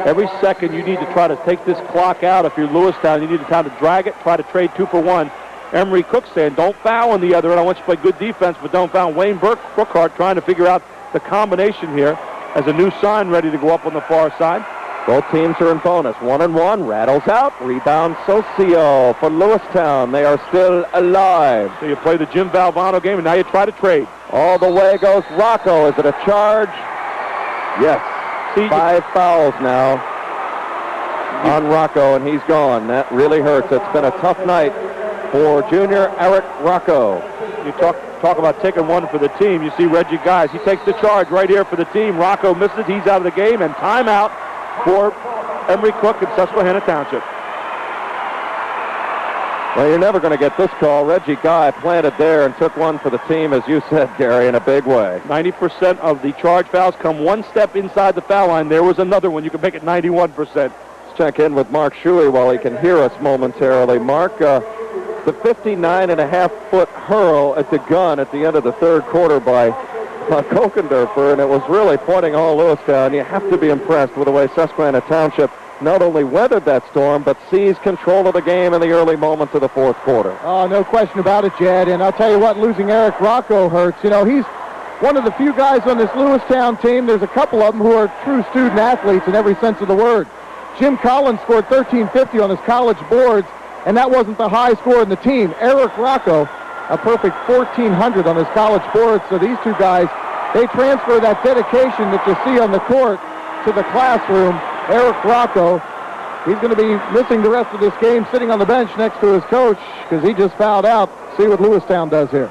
S2: Every second you need to try to take this clock out. If you're Lewistown, you need time to drag it, try to trade 2 for 1. Emery Cook saying, don't foul on the other end. I want you to play good defense, but don't foul. Wayne Brookhart trying to figure out the combination here as a new sign ready to go up on the far side.
S1: Both teams are in bonus. 1-1. Rattles out. Rebound Socio for Lewistown. They are still alive.
S2: So you play the Jim Valvano game, and now you try to trade.
S1: All the way goes Rocco. Is it a charge? Yes. 5 fouls now on Rocco, and he's gone. That really hurts. It's been a tough night for junior Eric Rocco.
S2: You talk about taking one for the team. You see Reggie Guys. He takes the charge right here for the team. Rocco misses. He's out of the game, and timeout for Emery Cook and Susquehanna Township.
S1: Well, you're never going to get this call. Reggie Guy planted there and took one for the team, as you said, Gary, in a big way.
S2: 90% of the charge fouls come one step inside the foul line. There was another one. You can make it 91%.
S1: Let's check in with Mark Shuey while he can hear us momentarily. Mark, the 59.5-foot hurl at the gun at the end of the third quarter by Kokendorfer, and it was really pointing all Lewistown. You have to be impressed with the way Susquehanna Township not only weathered that storm, but seized control of the game in the early moments of the fourth quarter.
S3: Oh, no question about it, Jed. And I'll tell you what, losing Eric Rocco hurts. You know, he's one of the few guys on this Lewistown team. There's a couple of them who are true student athletes in every sense of the word. Jim Collins scored 1350 on his college boards, and that wasn't the high score in the team. Eric Rocco, a perfect 1400 on his college boards. So these two guys, they transfer that dedication that you see on the court to the classroom. Eric Rocco, he's going to be missing the rest of this game, sitting on the bench next to his coach because he just fouled out. See what Lewistown does here.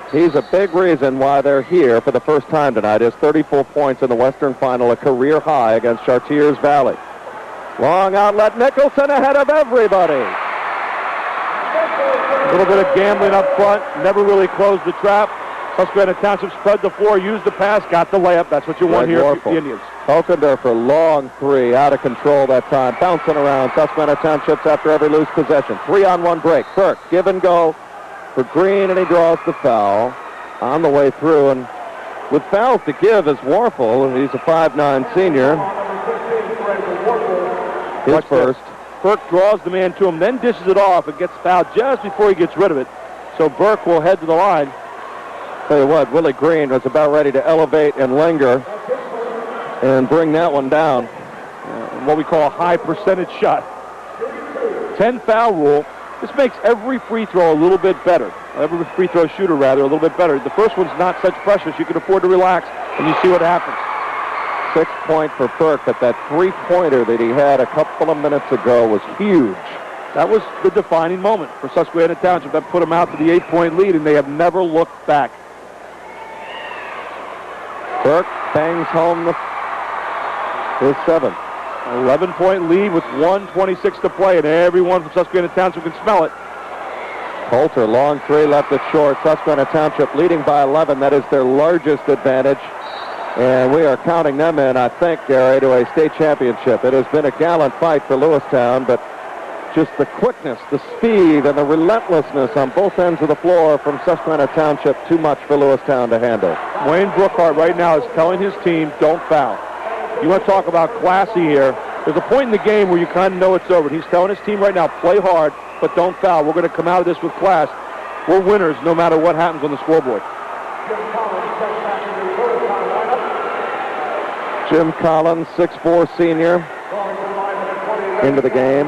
S1: He's a big reason why they're here for the first time tonight. His 34 points in the Western Final, a career high against Chartiers Valley. Long outlet, Nicholson ahead of everybody.
S2: A little bit of gambling up front. Never really closed the trap. Susquehanna Township spread the floor, used the pass, got the layup. That's what you want here for the Indians.
S1: Okender for long three, out of control that time. Bouncing around. Susquehanna Townships after every loose possession. 3-on-1 break. Burke, give and go for Green, and he draws the foul on the way through. And with fouls to give is Warfel. He's a 5'9 senior. His first.
S2: Burke draws the man to him, then dishes it off and gets fouled just before he gets rid of it. So Burke will head to the line.
S1: Tell you what, Willie Green was about ready to elevate and linger and bring that one down.
S2: What we call a high percentage shot. 10 foul rule. This makes every free throw a little bit better. Every free throw shooter, rather, a little bit better. The first one's not such pressure, so you can afford to relax, and you see what happens.
S1: 6 point for Burke, but that three-pointer that he had a couple of minutes ago was huge.
S2: That was the defining moment for Susquehanna Township. That put them out to the 8-point lead, and they have never looked back.
S1: Burke bangs home his seventh.
S2: 11-point lead with 1:26 to play, and everyone from Susquehanna Township can smell it.
S1: Coulter, long three, left it short. Susquehanna Township leading by 11. That is their largest advantage. And we are counting them in, I think, Gary, to a state championship. It has been a gallant fight for Lewistown, but just the quickness, the speed, and the relentlessness on both ends of the floor from Susquehanna Township, too much for Lewistown to handle.
S2: Wayne Brookhart right now is telling his team, don't foul. You want to talk about classy here. There's a point in the game where you kind of know it's over. He's telling his team right now, play hard, but don't foul. We're going to come out of this with class. We're winners no matter what happens on the scoreboard.
S1: Jim Collins, 6'4 senior, into the game.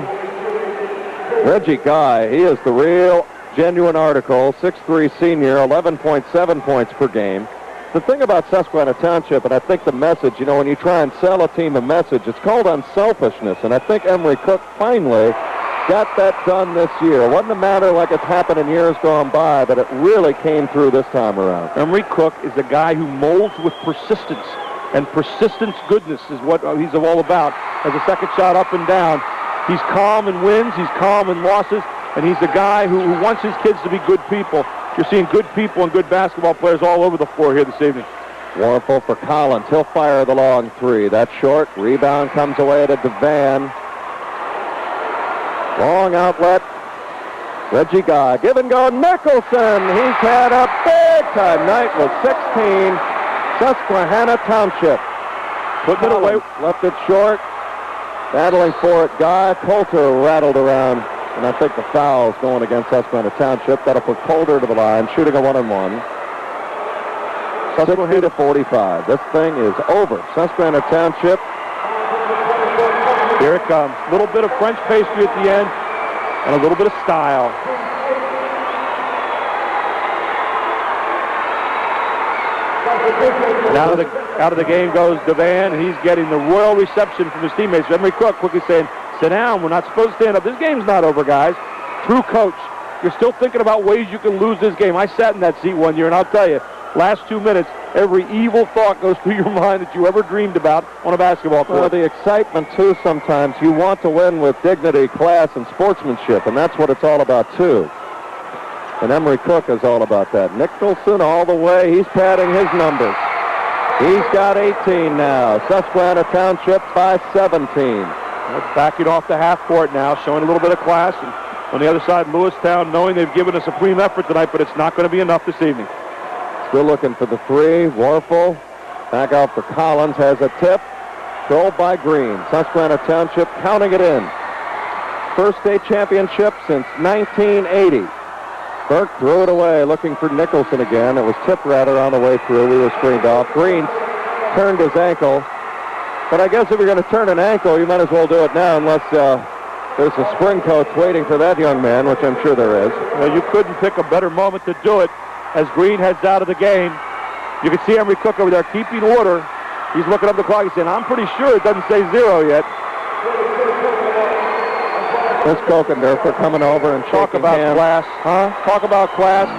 S1: Reggie Guy, he is the real, genuine article, 6'3 senior, 11.7 points per game. The thing about Susquehanna Township, and I think the message, you know, when you try and sell a team a message, it's called unselfishness, and I think Emery Cook finally got that done this year. It wasn't a matter like it's happened in years gone by, but it really came through this time around.
S2: Emery Cook is a guy who molds with persistence, and persistence goodness is what he's all about. As a second shot up and down, he's calm in wins, he's calm in losses, and he's a guy who wants his kids to be good people. You're seeing good people and good basketball players all over the floor here this evening.
S1: Warfel for Collins. He'll fire the long three. That's short. Rebound comes away to DeVan. Long outlet. Reggie Guy. Give and go. Nicholson. He's had a big-time night with 16. Susquehanna Township. Putting it away. Left it short. Battling for it. Guy. Coulter rattled around. And I think the foul's going against Susquehanna Township. That'll put Coulter to the line, shooting a 1-on-1. 60-45. This thing is over. Susquehanna Township.
S2: Here it comes. A little bit of French pastry at the end, and a little bit of style. And out of the game goes DeVan, and he's getting the royal reception from his teammates. Emery Cook quickly saying, sit down, we're not supposed to stand up. This game's not over, guys. True coach. You're still thinking about ways you can lose this game. I sat in that seat one year, and I'll tell you, last 2 minutes, every evil thought goes through your mind that you ever dreamed about on a basketball court.
S1: Well, the excitement, too, sometimes. You want to win with dignity, class, and sportsmanship, and that's what it's all about, too. And Emery Cook is all about that. Nicholson all the way. He's padding his numbers. He's got 18 now. Susquehanna Township by 17.
S2: They're backing off the half court now, showing a little bit of class. And on the other side, Lewistown, knowing they've given a supreme effort tonight, but it's not going to be enough this evening.
S1: Still looking for the three. Warfel back out for Collins. Has a tip. Controlled by Green. Susquehanna Township counting it in. First state championship since 1980. Burke threw it away, looking for Nicholson again. It was tipped rather on the way through. We were screened off. Green turned his ankle. But I guess if you're going to turn an ankle, you might as well do it now, unless there's a spring coach waiting for that young man, which I'm sure there is.
S2: Well, you couldn't pick a better moment to do it as Green heads out of the game. You can see Emery Cook over there keeping order. He's looking up the clock. He's saying, I'm pretty sure it doesn't say 0 yet.
S1: This Kokendorfer coming over and
S2: talk about
S1: hands.
S2: Class. Huh? Talk about class.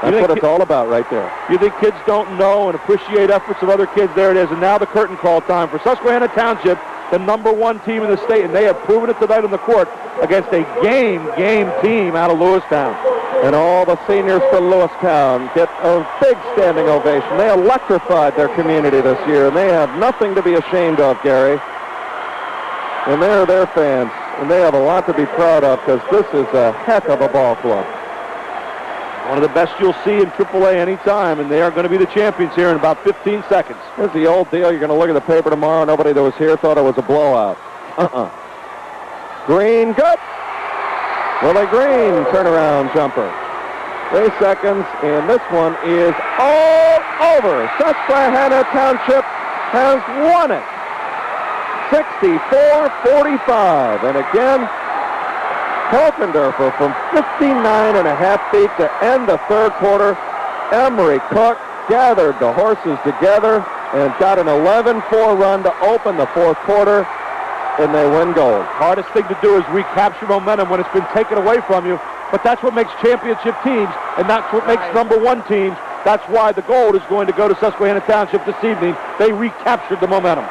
S1: That's what it's all about right there.
S2: You think kids don't know and appreciate efforts of other kids? There it is. And now the curtain call time for Susquehanna Township, the #1 team in the state. And they have proven it tonight on the court against a game team out of Lewistown.
S1: And all the seniors for Lewistown get a big standing ovation. They electrified their community this year, and they have nothing to be ashamed of, Gary. And they're their fans, and they have a lot to be proud of because this is a heck of a ball club.
S2: One of the best you'll see in AAA anytime, and they are going to be the champions here in about 15 seconds.
S1: Here's the old deal. You're going to look at the paper tomorrow. Nobody that was here thought it was a blowout. Green, good. Willie Green, turnaround jumper. 3 seconds, and this one is all over. Susquehanna Township has won it. 64-45. And again, Kalkendorfer from 59.5 feet to end the third quarter. Emery Cook gathered the horses together and got an 11-4 run to open the fourth quarter, and they win gold.
S2: Hardest thing to do is recapture momentum when it's been taken away from you, but that's what makes championship teams, and that's what makes number one teams. That's why the gold is going to go to Susquehanna Township this evening. They recaptured the momentum.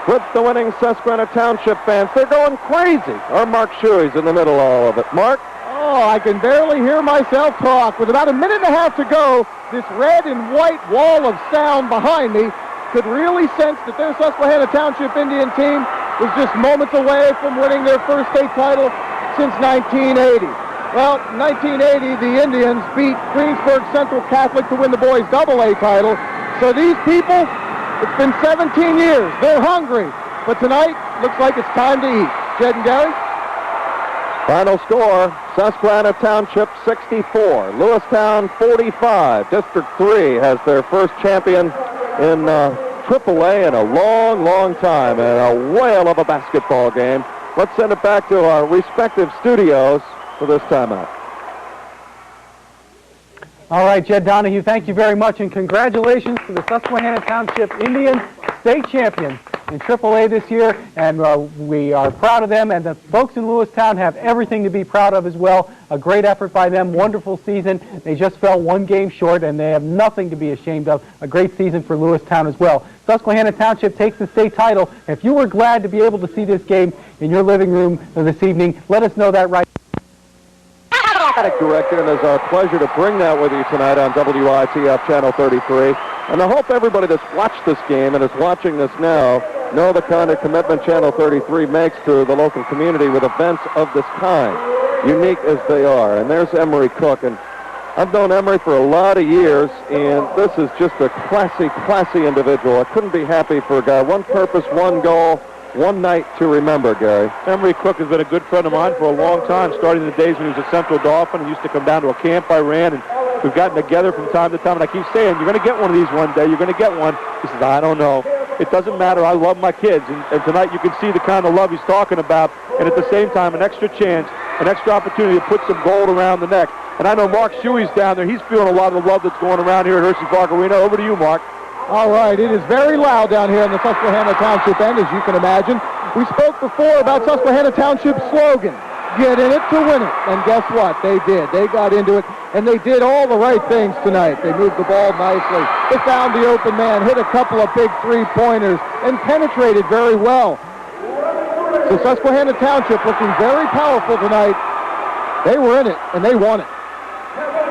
S1: With the winning Susquehanna Township fans, they're going crazy. Our Mark Shuey's in the middle of all of it. Mark?
S3: Oh, I can barely hear myself talk. With about a minute and a half to go, this red and white wall of sound behind me could really sense that their Susquehanna Township Indian team was just moments away from winning their first state title since 1980. Well, 1980, the Indians beat Greensburg Central Catholic to win the boys' AA title. So these people, it's been 17 years. They're hungry. But tonight, looks like it's time to eat. Jed and Gary?
S1: Final score, Susquehanna Township 64, Lewistown 45. District 3 has their first champion in AAA in a long, long time, and a whale of a basketball game. Let's send it back to our respective studios for this timeout.
S8: All right, Jed Donahue, thank you very much, and congratulations to the Susquehanna Township Indians, state champions in AAA this year, and we are proud of them, and the folks in Lewistown have everything to be proud of as well. A great effort by them, wonderful season. They just fell one game short, and they have nothing to be ashamed of. A great season for Lewistown as well. Susquehanna Township takes the state title. If you were glad to be able to see this game in your living room this evening, let us know that right.
S1: Director, and it's our pleasure to bring that with you tonight on WITF Channel 33. And I hope everybody that's watched this game and is watching this now know the kind of commitment Channel 33 makes to the local community with events of this kind, unique as they are. And there's Emery Cook, and I've known Emery for a lot of years, and this is just a classy, classy individual. I couldn't be happy for a guy. One purpose, one goal, one night to remember, Gary.
S2: Emery Cook has been a good friend of mine for a long time, starting in the days when he was a Central Dolphin and used to come down to a camp I ran, and we've gotten together from time to time, and I keep saying, you're going to get one of these one day, you're going to get one. He says, I don't know. It doesn't matter. I love my kids, and tonight you can see the kind of love he's talking about, and at the same time, an extra chance, an extra opportunity to put some gold around the neck. And I know Mark Shuey's down there. He's feeling a lot of the love that's going around here at Hershey Park Arena. Over to you, Mark.
S3: All right, it is very loud down here in the Susquehanna Township end, as you can imagine. We spoke before about Susquehanna Township's slogan, get in it to win it. And guess what? They did. They got into it, and they did all the right things tonight. They moved the ball nicely. They found the open man, hit a couple of big three-pointers, and penetrated very well. So Susquehanna Township looking very powerful tonight. They were in it, and they won it.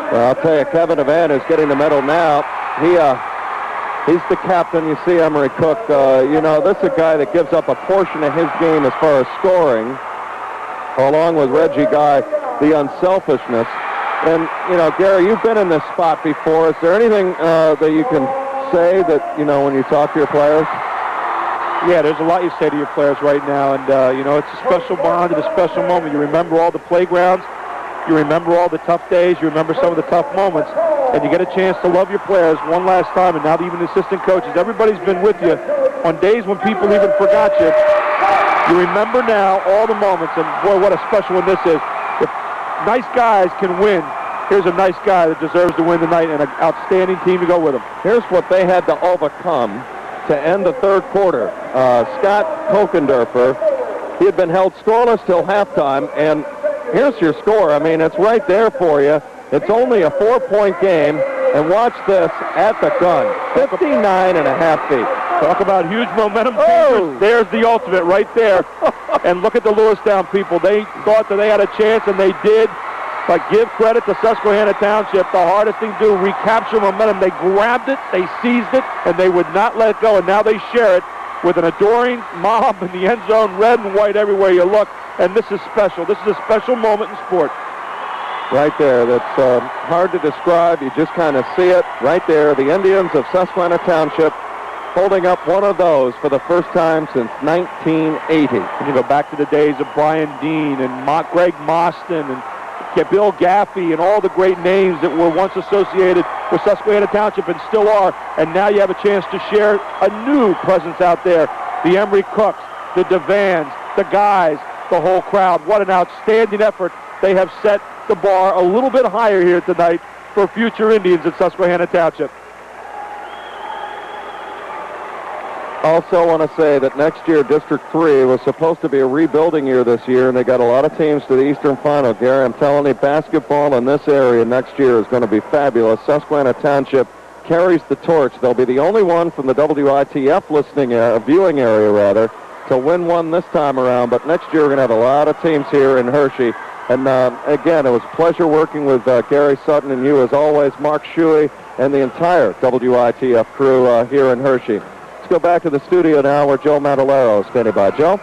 S1: Well, I'll tell you, Kevin Evan is getting the medal now. He's the captain. You see Emery Cook. This is a guy that gives up a portion of his game as far as scoring, along with Reggie Guy, the unselfishness. And, Gary, you've been in this spot before. Is there anything that you can say that, when you talk to your players?
S2: Yeah, there's a lot you say to your players right now, and, it's a special bond and a special moment. You remember all the playgrounds. You remember all the tough days. You remember some of the tough moments. And you get a chance to love your players one last time, and now even the assistant coaches. Everybody's been with you on days when people even forgot you. You remember now all the moments, and boy, what a special one this is. If nice guys can win, here's a nice guy that deserves to win tonight, and an outstanding team to go with him.
S1: Here's what they had to overcome to end the third quarter. Scott Kalkendorfer, he had been held scoreless till halftime, and here's your score. I mean, it's right there for you. It's only a 4-point game, and watch this at the gun, 59.5 feet.
S2: Talk about huge momentum changers. There's the ultimate right there. And look at the Lewistown people. They thought that they had a chance, and they did. But give credit to Susquehanna Township. The hardest thing to do, recapture momentum. They grabbed it, they seized it, and they would not let it go. And now they share it with an adoring mob in the end zone, red and white everywhere you look. And this is special. This is a special moment in sport.
S1: Right there. That's hard to describe. You just kind of see it right there. The Indians of Susquehanna Township holding up one of those for the first time since 1980.
S2: And you go back to the days of Brian Dean and Greg Mostyn and Bill Gaffey and all the great names that were once associated with Susquehanna Township and still are. And now you have a chance to share a new presence out there. The Emery Cooks, the Devans, the guys, the whole crowd. What an outstanding effort. They have set the bar a little bit higher here tonight for future Indians at Susquehanna Township.
S1: Also want to say that next year, District 3 was supposed to be a rebuilding year this year, and they got a lot of teams to the Eastern Final. Gary, I'm telling you, basketball in this area next year is going to be fabulous. Susquehanna Township carries the torch. They'll be the only one from the WITF viewing area, to win one this time around. But next year, we're going to have a lot of teams here in Hershey. And again, it was a pleasure working with Gary Sutton and you, as always, Mark Shuey, and the entire WITF crew here in Hershey. Let's go back to the studio now where Joe Madalero is standing by. Joe?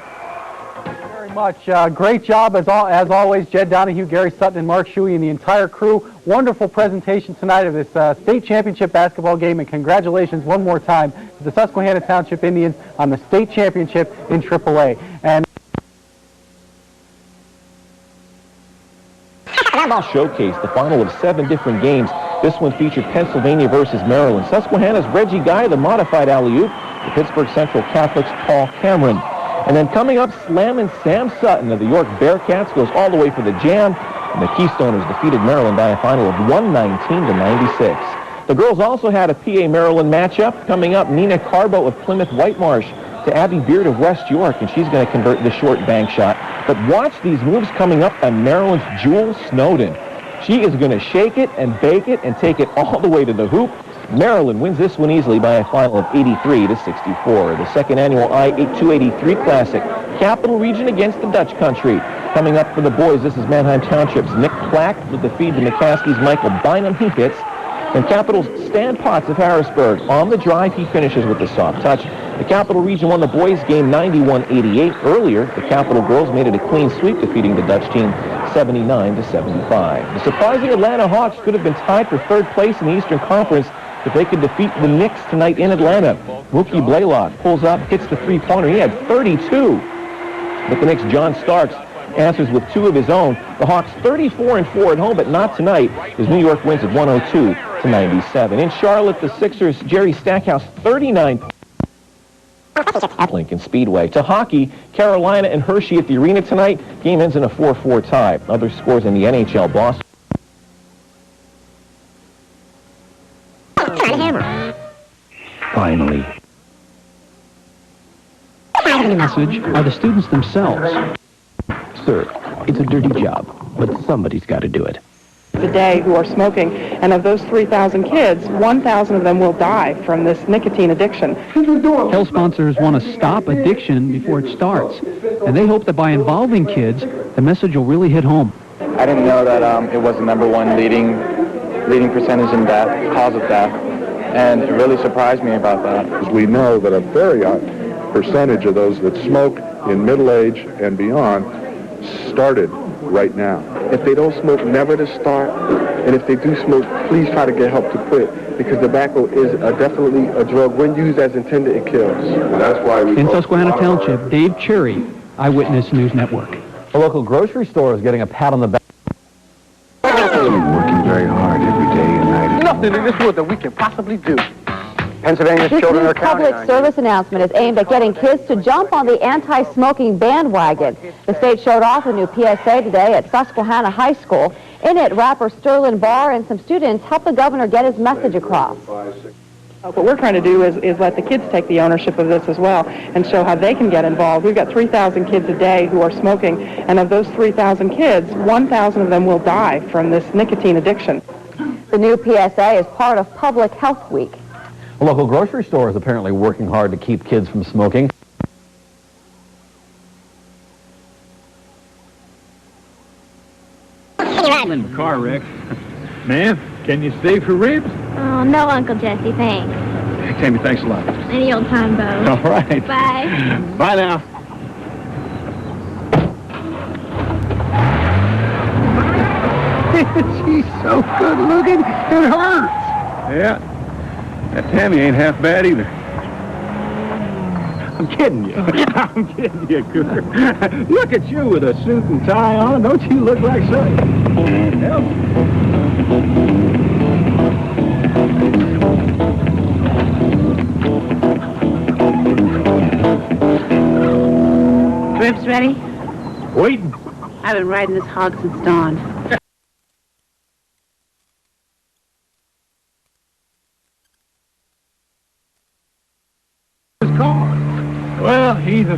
S8: Very much. Great job, as always, Jed Donahue, Gary Sutton, and Mark Shuey, and the entire crew. Wonderful presentation tonight of this state championship basketball game, and congratulations one more time to the Susquehanna Township Indians on the state championship in AAA. And
S13: showcase the final of 7 different games. This one featured Pennsylvania versus Maryland. Susquehanna's Reggie Guy, the modified alley-oop. The Pittsburgh Central Catholic's Paul Cameron. And then coming up, slamming Sam Sutton of the York Bearcats goes all the way for the jam. And the Keystoners defeated Maryland by a final of 119-96. The girls also had a PA Maryland matchup. Coming up, Nina Carbo of Plymouth Whitemarsh to Abby Beard of West York, and she's going to convert the short bank shot. But watch these moves coming up on Maryland's Jewel Snowden. She is going to shake it and bake it and take it all the way to the hoop. Maryland wins this one easily by a final of 83-64. The second annual I-283 Classic, Capital Region against the Dutch Country. Coming up for the boys, this is Manheim Township's Nick Plack with the feed to McCaskey's Michael Bynum. He hits. And Capital's Stan Potts of Harrisburg. On the drive, he finishes with the soft touch. The Capital Region won the boys' game 91-88. Earlier, the Capital girls made it a clean sweep, defeating the Dutch team 79-75. The surprising Atlanta Hawks could have been tied for third place in the Eastern Conference if they could defeat the Knicks tonight in Atlanta. Mookie Blaylock pulls up, hits the three-pointer. He had 32. But the Knicks' John Starks answers with 2 of his own. The Hawks 34-4 at home, but not tonight, as New York wins at 102-97. In Charlotte, the Sixers' Jerry Stackhouse 39 at Lincoln Speedway. To hockey, Carolina and Hershey at the arena tonight. Game ends in a 4-4 tie. Other scores in the NHL, Boston.
S10: Finally. The message are the students themselves. Sir, it's a dirty job, but somebody's got to do it.
S6: Today who are smoking, and of those 3,000 kids, 1,000 of them will die from this nicotine addiction.
S14: Health sponsors want to stop addiction before it starts, and they hope that by involving kids, the message will really hit home.
S15: I didn't know that it was the #1 leading percentage in death, cause of death, and it really surprised me about that.
S16: We know that a very high percentage of those that smoke in middle age and beyond started right now.
S17: If they don't smoke, never to start. And if they do smoke, please try to get help to quit, because tobacco is definitely a drug. When used as intended, it kills.
S16: That's why we
S14: in Susquehanna Township, Dave Cherry, Eyewitness News Network.
S13: A local grocery store is getting a pat on the back.
S4: Working very hard every day and night.
S17: Nothing in this world that we can possibly do.
S15: Pennsylvania's children are counting
S18: public service announcement is aimed at getting kids to jump on the anti-smoking bandwagon. The state showed off a new PSA today at Susquehanna High School. In it, rapper Sterling Barr and some students helped the governor get his message across.
S6: What we're trying to do is let the kids take the ownership of this as well and show how they can get involved. We've got 3,000 kids a day who are smoking, and of those 3,000 kids, 1,000 of them will die from this nicotine addiction.
S18: The new PSA is part of Public Health Week.
S13: A local grocery store is apparently working hard to keep kids from smoking.
S19: In the car wreck. Ma'am, can you stay for ribs?
S20: Oh, no, Uncle Jesse, thanks.
S19: Tammy, thanks a lot.
S20: Any old time, Bo.
S19: All right.
S20: Bye.
S19: Bye now.
S9: She's so good looking, it hurts.
S19: Yeah. That Tammy ain't half bad either. I'm kidding you. I'm kidding you, Cooper. Look at you with a suit and tie on. Don't you look like something? Help.
S21: Ribs ready?
S19: Waiting.
S21: I've been riding this hog since dawn.
S19: His car. Well, he's a